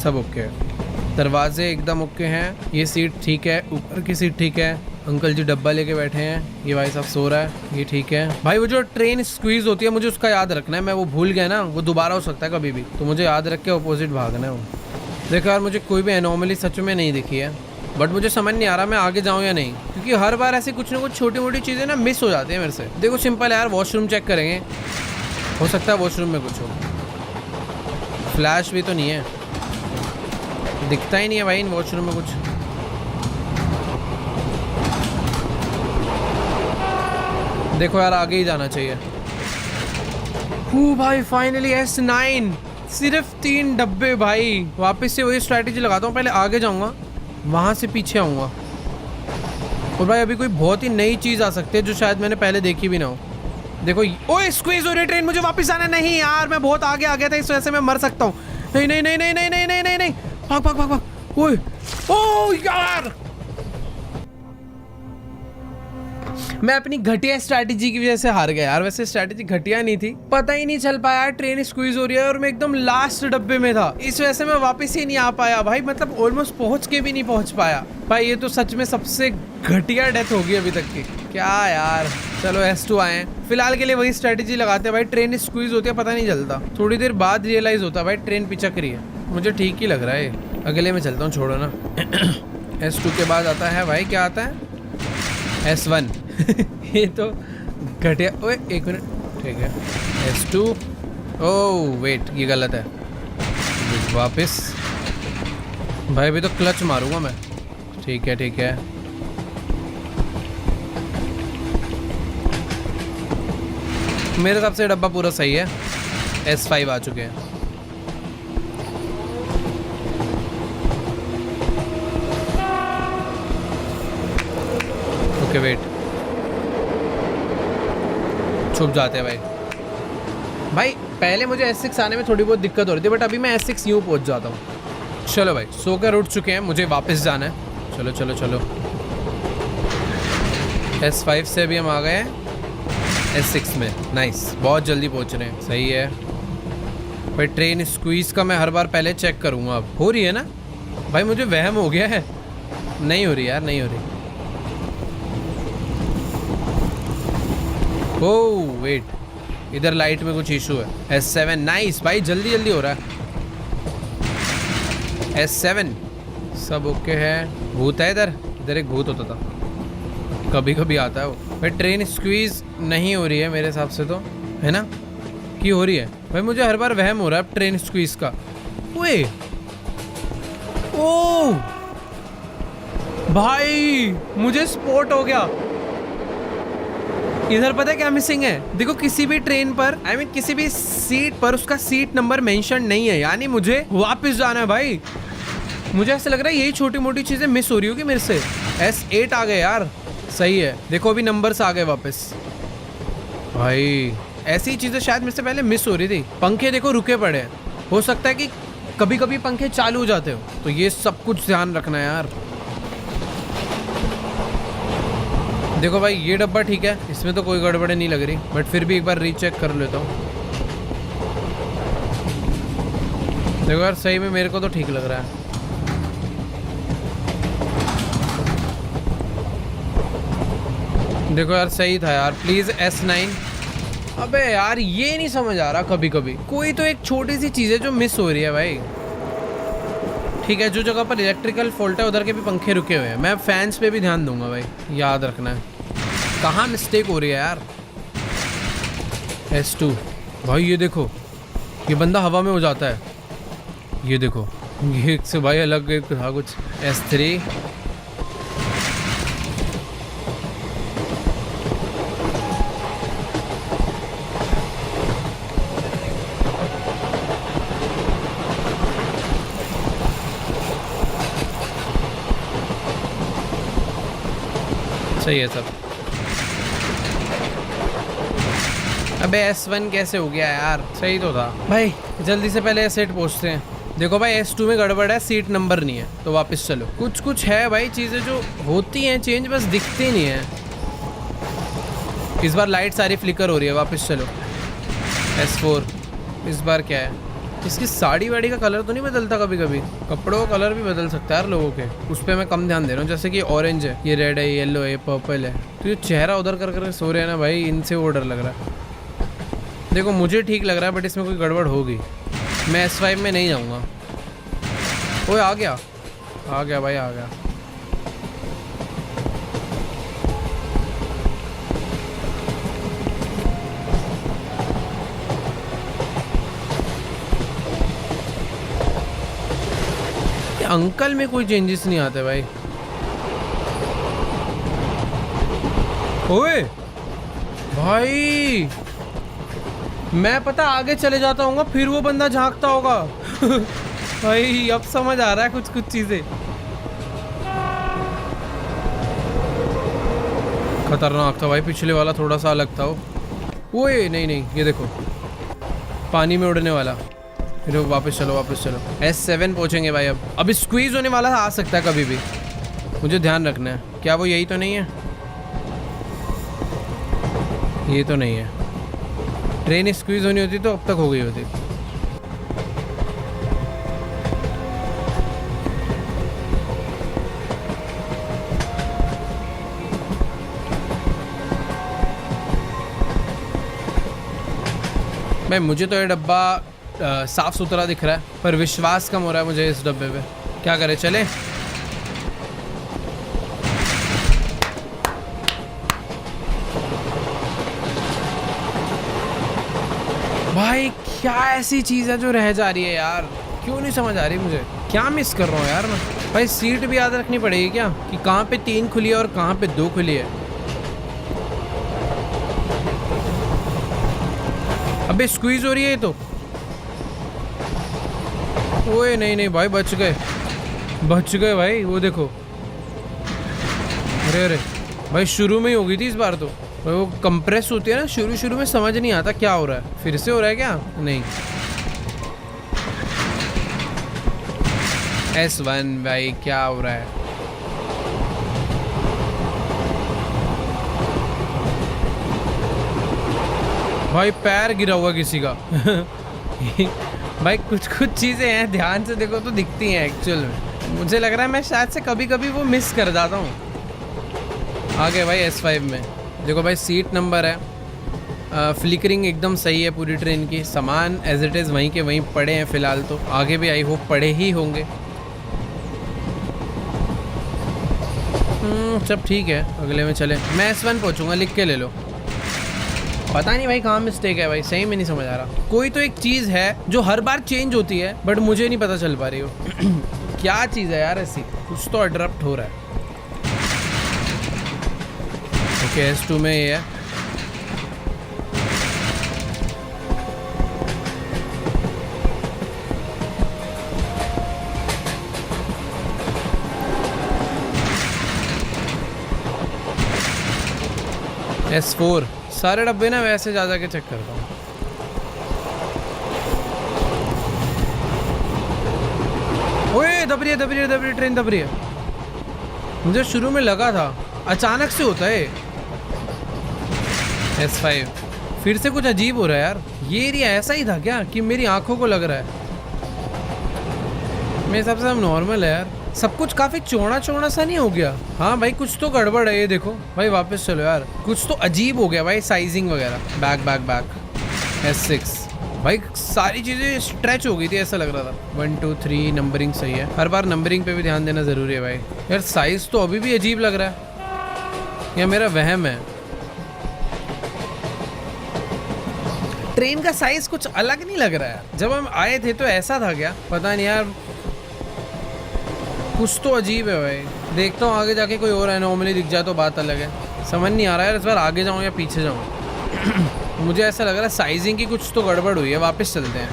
सब ओके है, दरवाजे एकदम ओके हैं। ये सीट ठीक है, ऊपर की सीट ठीक है। अंकल जी डब्बा लेके बैठे हैं, ये भाई साहब सो रहा है, ये ठीक है भाई। वो जो ट्रेन स्क्वीज होती है मुझे उसका याद रखना है, मैं वो भूल गया ना, वो दोबारा हो सकता है कभी भी, तो मुझे याद रख के अपोजिट भागना है वो। देखो यार मुझे कोई भी एनोमली सच में नहीं दिखी है, बट मुझे समझ नहीं आ रहा मैं आगे जाऊँ या नहीं, क्योंकि हर बार ऐसी कुछ ना कुछ छोटी मोटी चीज़ें ना मिस हो जाती है मेरे से। देखो सिंपल है यार, वॉशरूम चेक करेंगे, हो सकता है वॉशरूम में कुछ हो। फ्लैश भी तो नहीं है, दिखता ही नहीं है भाई इन वॉशरूम में कुछ। देखो यार आगे ही जाना चाहिए। भाई फाइनली S9, सिर्फ 3 डब्बे भाई। वापस से वही स्ट्रैटेजी लगाता हूँ, पहले आगे जाऊँगा, वहाँ से पीछे आऊँगा। और भाई अभी कोई बहुत ही नई चीज़ आ सकती है जो शायद मैंने पहले देखी भी ना हो। देखो ओए स्क्वीज हो रही है ट्रेन, मुझे वापस आना। नहीं यार मैं बहुत आगे आ गया था, इस वजह से मैं मर सकता हूँ। नहीं नहीं नहीं नहीं नहीं नहीं नहीं नहीं नहीं, भाग भाग भाग भाग। ओए ओ यार, मैं अपनी घटिया स्ट्रैटेजी की वजह से हार गया यार। वैसे स्ट्रैटेजी घटिया नहीं थी, पता ही नहीं चल पाया ट्रेन स्क्वीज हो रही है और मैं एकदम लास्ट डब्बे में था, इस वजह से मैं वापस ही नहीं आ पाया भाई। मतलब ऑलमोस्ट पहुंच के भी नहीं पहुंच पाया भाई। ये तो सच में सबसे घटिया डेथ होगी अभी तक की। क्या यार, चलो S2 आए हैं, फिलहाल के लिए वही स्ट्रैटेजी लगाते हैं भाई। ट्रेन स्क्वीज होती है पता नहीं चलता, थोड़ी देर बाद रियलाइज होता है भाई ट्रेन पिचक रही है। मुझे ठीक ही लग रहा है, अगले में चलता हूँ, छोड़ो ना। S2 के बाद आता है भाई, क्या आता है? S1। ये तो घटिया। ओए एक मिनट, ठीक है S2। ओह वेट, ये गलत है, वापस भाई। अभी तो क्लच मारूंगा मैं। ठीक है ठीक है, मेरे हिसाब से डब्बा पूरा सही है। S5 आ चुके हैं। ओके वेट, छुप जाते हैं भाई। भाई पहले मुझे S6 आने में थोड़ी बहुत दिक्कत हो रही थी, बट अभी मैं S6 यूँ पहुँच जाता हूँ। चलो भाई, सोकर उठ चुके हैं, मुझे वापस जाना है। चलो चलो चलो, S5 से भी हम आ गए हैं S6 में। नाइस, बहुत जल्दी पहुँच रहे हैं, सही है भाई। ट्रेन स्क्वीज का मैं हर बार पहले चेक करूँगा। अब हो रही है ना भाई? मुझे वहम हो गया है, नहीं हो रही यार, नहीं हो रही। ओह वेट, इधर लाइट में कुछ इशू है। S7 नाइस भाई, जल्दी जल्दी हो रहा है। S7 सब ओके है। भूत है इधर, इधर एक भूत होता था, कभी कभी आता है वो भाई। ट्रेन स्क्वीज नहीं हो रही है मेरे हिसाब से, तो है ना कि हो रही है भाई? मुझे हर बार वहम हो रहा है ट्रेन स्क्वीज का। ओए ओह भाई, मुझे स्पॉट हो गया इधर। पता है क्या मिसिंग है? देखो किसी भी ट्रेन पर, I mean, किसी भी सीट पर उसका सीट नंबर मेंशन नहीं है, यानी मुझे वापस जाना है भाई। मुझे ऐसा लग रहा है यही छोटी मोटी चीजें मिस हो रही होगी मेरे से। S8 आ गए यार, सही है। देखो अभी नंबर्स आ गए वापस भाई। ऐसी चीजें शायद मेरे से पहले मिस हो रही थी। पंखे देखो रुके पड़े हैं, हो सकता है कि कभी कभी पंखे चालू हो जाते हो, तो ये सब कुछ ध्यान रखना है यार। देखो भाई ये डब्बा ठीक है, इसमें तो कोई गड़बड़ी नहीं लग रही, बट फिर भी एक बार रीचेक कर लेता हूँ। देखो यार सही में मेरे को तो ठीक लग रहा है। देखो यार सही था यार, प्लीज S9। अबे यार ये नहीं समझ आ रहा, कभी कभी कोई तो एक छोटी सी चीज़ है जो मिस हो रही है भाई। ठीक है, जो जगह पर इलेक्ट्रिकल फॉल्ट है उधर के भी पंखे रुके हुए हैं। मैं फैंस पे भी ध्यान दूंगा भाई, याद रखना है कहाँ मिस्टेक हो रही है यार। S2 भाई, ये देखो ये बंदा हवा में हो जाता है, ये देखो ये एक से भाई अलग एक था कुछ। S3 सही है सब। अबे S1 कैसे हो गया यार? सही तो था भाई। जल्दी से पहले S8 पहुंचते हैं। देखो भाई S2 में गड़बड़ है, सीट नंबर नहीं है, तो वापस चलो। कुछ कुछ है भाई चीज़ें जो होती हैं चेंज, बस दिखती नहीं है। इस बार लाइट सारी फ्लिकर हो रही है, वापस चलो। S4 इस बार क्या है? इसकी साड़ी वाड़ी का कलर तो नहीं बदलता? कभी कभी कपड़ों का कलर भी बदल सकता है यार लोगों के, उस पर मैं कम ध्यान दे रहा हूँ। जैसे कि ऑरेंज है, ये रेड है, येलो है, पर्पल है, तो ये चेहरा उधर कर कर सो रहे हैं ना भाई, इनसे वो डर लग रहा है। देखो मुझे ठीक लग रहा है, बट इसमें कोई गड़बड़ होगी। मैं S5 में नहीं जाऊँगा। ओए आ गया, आ गया भाई, आ गया। अंकल में कोई चेंजेस नहीं आते भाई। ओए भाई, मैं पता आगे चले जाता हूँ, फिर वो बंदा झांकता होगा। भाई अब समझ आ रहा है कुछ कुछ चीजें। खतरनाक था भाई, पिछले वाला थोड़ा सा अलग था वो। ओए नहीं नहीं, ये देखो पानी में उड़ने वाला। फिर वापस चलो वापस चलो। S7 पहुंचेंगे भाई। अब स्क्वीज होने वाला आ सकता है कभी भी, मुझे ध्यान रखना है। क्या वो यही तो नहीं है? ये तो नहीं है। ट्रेन स्क्वीज होनी होती तो अब तक हो गई होती। भाई मुझे तो ये डब्बा साफ सुथरा दिख रहा है, पर विश्वास कम हो रहा है मुझे इस डब्बे पे। क्या करें, चले? भाई क्या ऐसी चीज़ है जो रह जा रही है यार? क्यों नहीं समझ आ रही मुझे, क्या मिस कर रहा हूँ यार मैं? भाई सीट भी याद रखनी पड़ेगी क्या, कि कहाँ पे 3 खुली है और कहाँ पे 2 खुली है? अबे स्क्वीज हो रही है ये तो। ओए नहीं नहीं भाई, बच गए भाई। वो देखो, अरे अरे भाई शुरू में ही हो गई थी इस बार तो। वो कंप्रेस होती है ना शुरू में, समझ नहीं आता क्या हो रहा है। फिर से हो रहा है क्या? नहीं। S1 भाई क्या हो रहा है? भाई पैर गिरा हुआ किसी का। भाई कुछ चीज़ें हैं, ध्यान से देखो तो दिखती हैं एक्चुअल में। मुझे लग रहा है मैं शायद से कभी कभी वो मिस कर जाता हूँ। आ गए भाई S5 में। देखो भाई सीट नंबर है, फ्लिकरिंग एकदम सही है पूरी ट्रेन की। सामान एज इट इज़ वहीं के वहीं पड़े हैं फ़िलहाल तो, आगे भी आई होप पड़े ही होंगे। सब ठीक है, अगले में चले। मैं S1 पहुँचूँगा, लिख के ले लो। पता नहीं भाई कहाँ मिस्टेक है भाई, सही में नहीं समझ आ रहा। कोई तो एक चीज़ है जो हर बार चेंज होती है बट मुझे नहीं पता चल पा रही हो। क्या चीज़ है यार ऐसी? कुछ तो अडरप्ट हो रहा है। ओके S2 में ये है। S4 सारे डब्बे ना वैसे जा के चेक करता हूँ। ओए दब रही है ट्रेन दब रही है। मुझे शुरू में लगा था अचानक से होता है। S5 फिर से कुछ अजीब हो रहा है यार। ये एरिया ऐसा ही था क्या कि मेरी आंखों को लग रहा है? मेरे हिसाब से सब नॉर्मल है यार। सब कुछ काफी चौड़ा सा नहीं हो गया? हाँ भाई कुछ तो गड़बड़ है। ये देखो भाई वापस चलो यार, कुछ तो अजीब हो गया भाई, साइजिंग वगैरह। बैक S6 भाई सारी चीजें स्ट्रेच हो गई थी, ऐसा लग रहा था। 1 2 3 नंबरिंग सही है। हर बार नंबरिंग पे भी ध्यान देना जरूरी है भाई। यार साइज तो अभी भी अजीब लग रहा है, या मेरा वहम है? ट्रेन का साइज कुछ अलग नहीं लग रहा है। जब हम आए थे तो ऐसा था क्या? पता नहीं यार, कुछ तो अजीब है भाई। देखता हूँ आगे जाके कोई और एनोमली दिख जाए तो बात अलग है। समझ नहीं आ रहा है इस बार आगे जाऊँ या पीछे जाऊँ। मुझे ऐसा लग रहा है साइजिंग की कुछ तो गड़बड़ हुई है। वापस चलते हैं।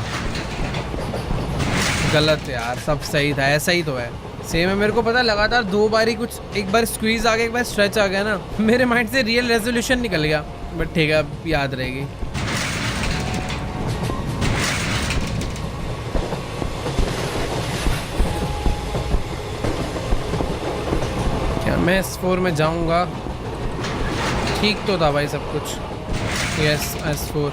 गलत यार, सब सही था, ऐसा ही तो है। सेम है। मेरे को पता लगातार 2 बार ही कुछ, एक बार स्क्वीज आ गया, एक बार स्ट्रेच आ गया ना, मेरे माइंड से रियल रेजोल्यूशन निकल गया। बट ठीक है, अब याद रहेगी। मैं S4 में जाऊंगा। ठीक तो था भाई सब कुछ। Yes S4।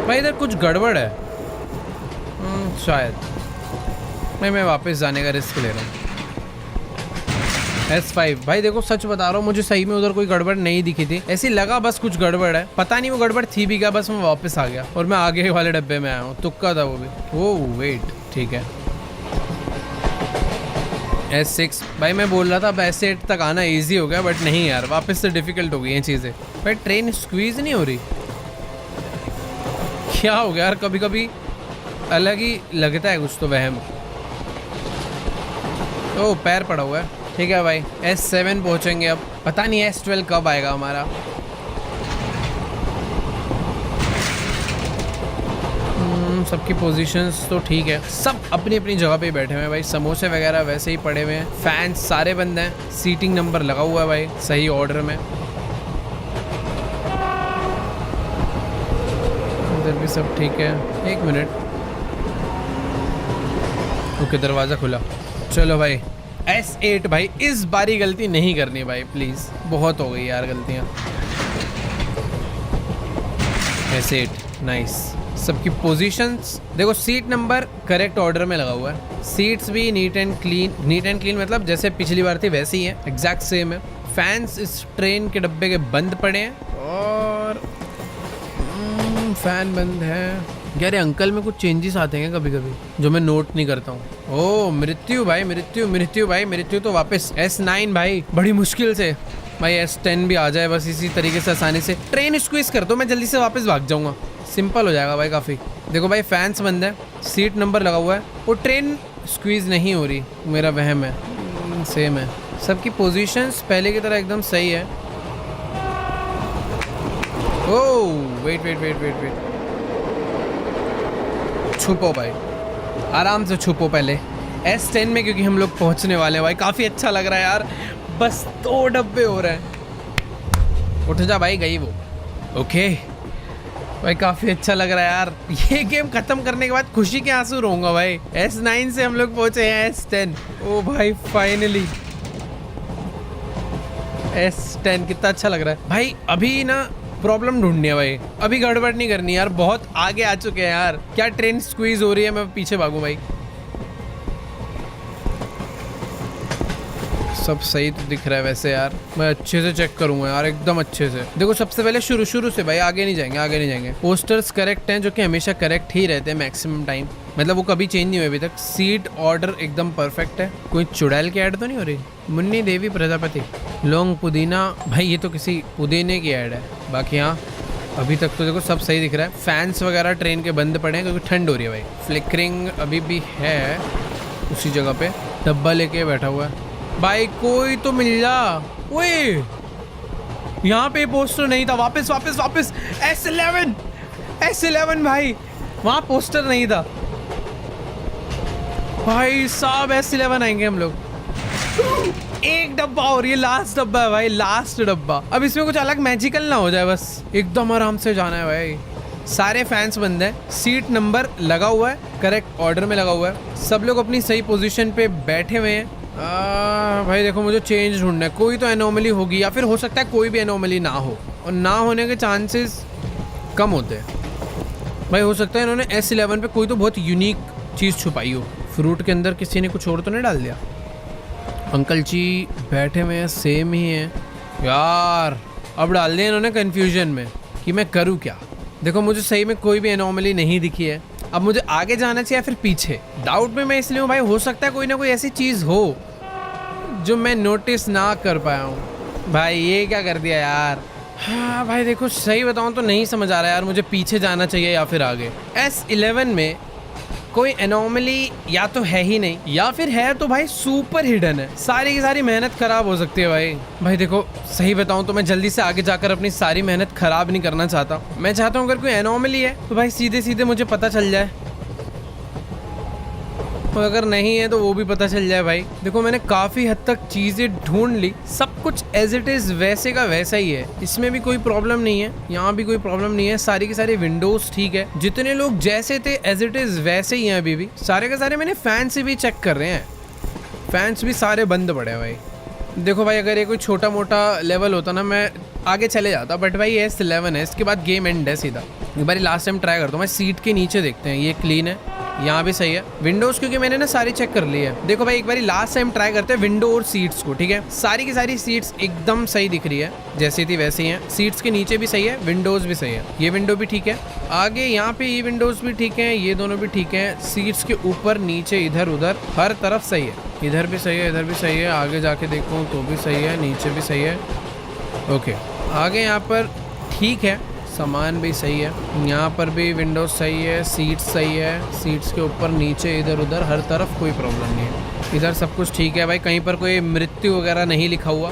भाई इधर कुछ गड़बड़ है शायद। मैं वापस जाने का रिस्क ले रहा हूँ। S5 भाई देखो सच बता रहा हूँ, मुझे सही में उधर कोई गड़बड़ नहीं दिखी थी। ऐसी लगा बस कुछ गड़बड़ है, पता नहीं वो गड़बड़ थी भी क्या। बस मैं वापस आ गया और मैं आगे वाले डब्बे में आया हूँ। तुक्का था वो भी। ओह वेट, ठीक है। S6 भाई मैं बोल रहा था अब S8 तक आना इजी हो गया, बट नहीं यार, वापस से डिफिकल्ट हो गई हैं चीज़ें। भाई ट्रेन स्क्वीज नहीं हो रही, क्या हो गया यार? कभी कभी अलग ही लगता है कुछ तो वहम। ओह पैर पड़ा हुआ है। ठीक है भाई S7 पहुंचेंगे अब। पता नहीं S12 कब आएगा हमारा। सबकी पोजीशंस तो ठीक है, सब अपनी अपनी जगह पे बैठे हुए हैं भाई। समोसे वगैरह वैसे ही पड़े हुए हैं, फैंस सारे बंद हैं, सीटिंग नंबर लगा हुआ है भाई सही ऑर्डर में। इधर भी सब ठीक है। एक मिनट, ओके दरवाज़ा खुला। चलो भाई S8 भाई, इस बारी गलती नहीं करनी भाई प्लीज़, बहुत हो गई यार गलतियाँ। S8 nice. सबकी पोजीशंस देखो, सीट नंबर करेक्ट ऑर्डर में लगा हुआ है, सीट्स भी नीट एंड क्लीन मतलब जैसे पिछली बार थी वैसे ही है, एग्जैक्ट सेम है। फैंस इस ट्रेन के डब्बे के बंद पड़े हैं और फैन बंद है। यार ये अंकल में कुछ चेंजेस आते हैं कभी कभी जो मैं नोट नहीं करता हूँ। ओ मृत्यु भाई, मृत्यु भाई, मृत्यु तो वापस। S9 भाई बड़ी मुश्किल से, भाई S10 भी आ जाए बस इसी तरीके से आसानी से। ट्रेन स्क्वीज कर दो, मैं जल्दी से वापस भाग जाऊंगा, सिंपल हो जाएगा भाई काफ़ी। देखो भाई फैंस बंद है, सीट नंबर लगा हुआ है, वो ट्रेन स्क्वीज नहीं हो रही, मेरा वहम है। सेम है, सबकी पोजीशंस पहले की तरह एकदम सही है। ओह वेट, छुपो भाई, आराम से छुपो पहले S10 में, क्योंकि हम लोग पहुंचने वाले हैं भाई। काफ़ी अच्छा लग रहा है यार, बस 2 डब्बे हो रहे हैं। उठ जा भाई, गई वो। ओके भाई काफ़ी अच्छा लग रहा है यार, ये गेम ख़त्म करने के बाद खुशी के आंसू रोऊंगा भाई। S9 से हम लोग पहुंचे हैं S10। ओ भाई फाइनली S10, कितना अच्छा लग रहा है भाई। अभी ना प्रॉब्लम ढूंढनी है भाई, अभी गड़बड़ नहीं करनी यार, बहुत आगे आ चुके हैं यार। क्या ट्रेन स्क्वीज हो रही है, मैं पीछे भागूं भाई। सब सही तो दिख रहा है वैसे यार, मैं अच्छे से चेक करूंगा यार, एकदम अच्छे से। देखो सबसे पहले शुरू से भाई, आगे नहीं जाएंगे। पोस्टर्स करेक्ट हैं, जो कि हमेशा करेक्ट ही रहते हैं मैक्सिमम टाइम, मतलब वो कभी चेंज नहीं हुए अभी तक। सीट ऑर्डर एकदम परफेक्ट है। कोई चुड़ैल की ऐड तो नहीं हो रही? मुन्नी देवी प्रजापति, लौंग पुदीना, भाई ये तो किसी पुदीने की ऐड है। बाकी हाँ अभी तक तो देखो सब सही दिख रहा है। फैंस वगैरह ट्रेन के बंद पड़े हैं क्योंकि ठंड हो रही है भाई। फ्लिकरिंग अभी भी है उसी जगह पे, डब्बा लेके बैठा हुआ है भाई। कोई तो मिल जा। ओए यहाँ पे पोस्टर नहीं था, वापस S11 भाई, वहाँ पोस्टर नहीं था भाई साहब। S11 आएंगे हम लोग। एक डब्बा और, ये लास्ट डब्बा है भाई, लास्ट डब्बा। अब इसमें कुछ अलग मैजिकल ना हो जाए, बस एकदम आराम से जाना है भाई। सारे फैंस बंद हैं, सीट नंबर लगा हुआ है, करेक्ट ऑर्डर में लगा हुआ है, सब लोग अपनी सही पोजीशन पे बैठे हुए हैं। भाई देखो मुझे चेंज ढूंढना है, कोई तो एनोमली होगी, या फिर हो सकता है कोई भी एनोमली ना हो, और ना होने के चांसेस कम होते हैं भाई। हो सकता है इन्होंने S11 पे कोई तो बहुत यूनिक चीज़ छुपाई हो। फ्रूट के अंदर किसी ने कुछ और तो नहीं डाल दिया? अंकल जी बैठे हुए हैं, सेम ही हैं यार। अब डाल दिया इन्होंने कन्फ्यूजन में कि मैं करूँ क्या। देखो मुझे सही में कोई भी एनोमली नहीं दिखी है। अब मुझे आगे जाना चाहिए या फिर पीछे, डाउट में मैं इसलिए हूँ भाई। हो सकता है कोई ना कोई ऐसी चीज़ हो जो मैं नोटिस ना कर पाया हूँ। भाई ये क्या कर दिया यार। हाँ भाई देखो सही बताऊँ तो नहीं समझ आ रहा यार, मुझे पीछे जाना चाहिए या फिर आगे। S11 में कोई एनोमली या तो है ही नहीं, या फिर है तो भाई सुपर हिडन है। सारी की सारी मेहनत खराब हो सकती है भाई देखो सही बताऊं तो मैं जल्दी से आगे जाकर अपनी सारी मेहनत खराब नहीं करना चाहता। मैं चाहता हूं अगर कोई एनोमली है तो भाई सीधे सीधे मुझे पता चल जाए, और अगर नहीं है तो वो भी पता चल जाए भाई। देखो मैंने काफ़ी हद तक चीज़ें ढूंढ ली, सब कुछ एज इट इज़ वैसे का वैसा ही है, इसमें भी कोई प्रॉब्लम नहीं है, यहाँ भी कोई प्रॉब्लम नहीं है। सारी की सारी विंडोज़ ठीक है, जितने लोग जैसे थे एज इट इज़ वैसे ही हैं अभी भी। सारे के सारे मैंने फैन से भी चेक कर रहे हैं, फैंस भी सारे बंद पड़े हैं भाई। देखो भाई अगर ये कोई छोटा मोटा लेवल होता ना मैं आगे चले जाता, बट भाई S11 है, इसके बाद गेम एंड है सीधा। एक बार लास्ट टाइम ट्राई करता हूँ मैं। सीट के नीचे देखते हैं, ये क्लीन है, यहाँ भी सही है। विंडोज़ क्योंकि मैंने ना सारी चेक कर ली है। देखो भाई एक बार लास्ट टाइम ट्राई करते हैं विंडो और सीट्स को, ठीक है। सारी की सारी सीट्स एकदम सही दिख रही है, जैसी थी वैसी हैं। सीट्स के नीचे भी सही है, विंडोज़ भी सही है, ये विंडो भी ठीक है। आगे यहाँ पे ये विंडोज़ भी ठीक है, ये दोनों भी ठीक है। सीट्स के ऊपर नीचे इधर उधर हर तरफ सही है, इधर भी सही है, इधर भी सही है। आगे जाके देखूँ तो भी सही है, नीचे भी सही है। ओके आगे यहाँ पर ठीक है, सामान भी सही है, यहाँ पर भी विंडोज सही है, सीट्स सही है। सीट्स के ऊपर नीचे इधर उधर हर तरफ कोई प्रॉब्लम नहीं है। इधर सब कुछ ठीक है भाई, कहीं पर कोई मृत्यु वगैरह नहीं लिखा हुआ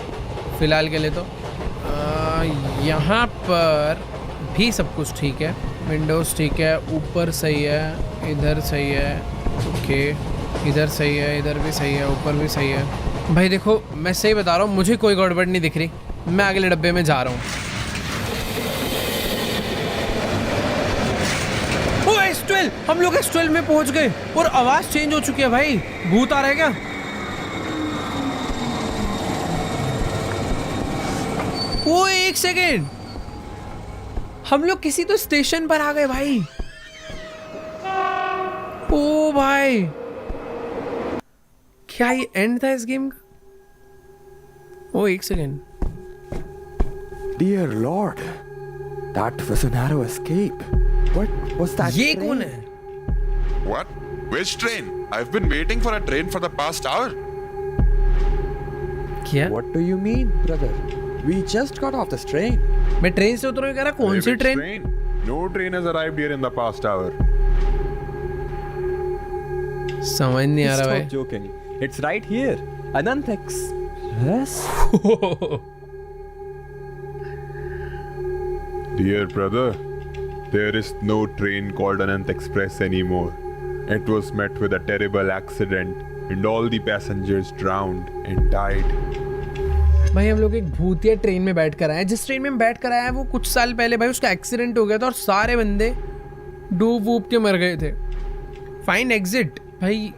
फ़िलहाल के लिए तो। यहाँ पर भी सब कुछ ठीक है। विंडोज ठीक है, ऊपर सही है, इधर सही है, ओके, इधर सही है, इधर भी सही है, ऊपर भी सही है। भाई देखो मैं सही बता रहा हूँ, मुझे कोई गड़बड़ नहीं दिख रही। मैं अगले डब्बे में जा रहा हूँ। ओ S12, हम लोग S12 में पहुंच गए और आवाज चेंज हो चुकी है भाई। भूत आ रहा है क्या? ओ एक सेकेंड, हम लोग किसी तो स्टेशन पर आ गए भाई। ओ भाई, क्या ये एंड था इस गेम का? ओ एक second, Dear Lord, that was a narrow escape. What was that? ये train? कौन है? What? Which train? I've been waiting for a train for the past hour. क्या? What do you mean, brother? We just got off this train. मैं train से उतरूं, कह रहा कौन सी Which train? No train has arrived here in the past hour. समझ नहीं आ रहा Stop भाई। joking. It's right here. Anant Express. Dear brother, there is no train called Anant Express anymore. It was met with a terrible accident and all the passengers drowned and died. भाई हम लोग एक भूतिया train में बैठ कर आए हैं। जिस ट्रेन में हम बैठ कर आए हैं वो कुछ साल पहले भाई उसका एक्सीडेंट हो गया था और सारे बंदे डूब वूब के मर गए थे। फाइन एग्जिट भाई,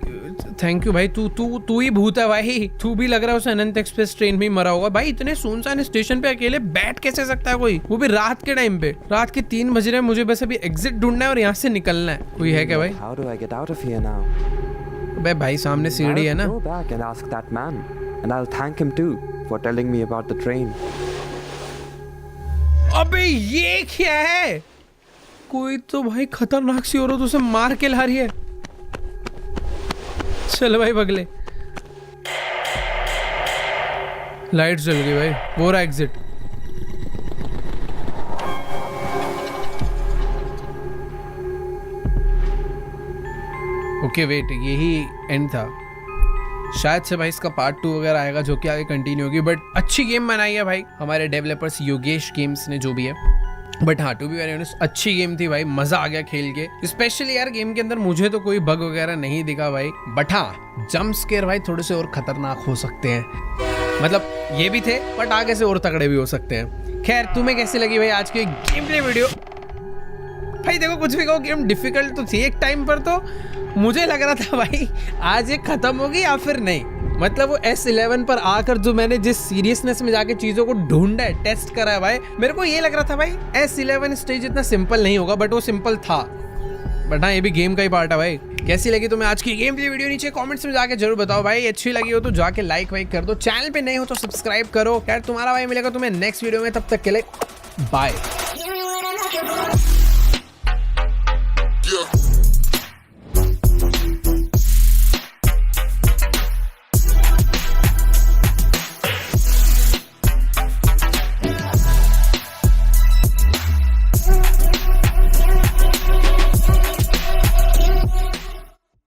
थैंक यू भाई। तू ही भूत है भाई। तू भी लग रहा है उसे अनंत एक्सप्रेस ट्रेन में ही मरा होगा भाई। इतने सुनसान स्टेशन पे अकेले बैठ कैसे सकता है कोई, वो भी रात के टाइम पे? रात के 3 बज रहे हैं, मुझे बस अभी एग्जिट ढूंढना है और यहाँ से निकलना है। कोई है क्या भाई? How do I get out of here now? अबे भाई सामने सीढ़ी है ना। I'll go back and ask that man, and I'll thank him too for telling me about the train. अबे ये क्या है? कोई तो भाई खतरनाक सी औरत उसे मार के ला रही है। चल भाई बगले, लाइट जल गई भाई। वो रहा एग्जिट। ओके वेट, यही एंड था शायद से भाई। इसका पार्ट 2 वगैरह आएगा जो कि आगे कंटिन्यू होगी। बट अच्छी गेम बनाई है भाई हमारे डेवलपर्स योगेश गेम्स ने, जो भी है। बट हाँ, टू बी वेरी ऑनेस्ट अच्छी गेम थी भाई, मजा आ गया खेल के। स्पेशली यार गेम के अंदर मुझे तो कोई बग वगैरह नहीं दिखा भाई। बट हाँ, जंप स्केयर भाई थोड़े से और खतरनाक हो सकते हैं। मतलब ये भी थे बट आगे से और तगड़े भी हो सकते हैं। खैर तुम्हें कैसी लगी भाई आज की गेम प्ले वीडियो? भाई देखो कुछ भी कहो, गेम डिफिकल्ट तो थी एक टाइम पर। तो मुझे लग रहा था भाई आज ये खत्म होगी या फिर नहीं। मतलब वो S11 पर आकर जो मैंने जिस सीरियसनेस में जाके चीजों को ढूंढा है, टेस्ट करा है भाई, मेरे को ये लग रहा था भाई S11 स्टेज इतना सिंपल नहीं होगा। बट वो सिंपल था। बट हाँ, ये भी गेम का ही पार्ट है भाई। कैसी लगी तुम्हें आज की गेम प्ले वीडियो? नीचे कमेंट्स में जाके जरूर बताओ भाई। अच्छी लगी हो तो जाके लाइक वाइक कर दो। चैनल पे नए हो तो सब्सक्राइब करो। यार तुम्हारा भाई मिलेगा तुम्हें नेक्स्ट वीडियो में। तब तक के लिए बाय। Yeah.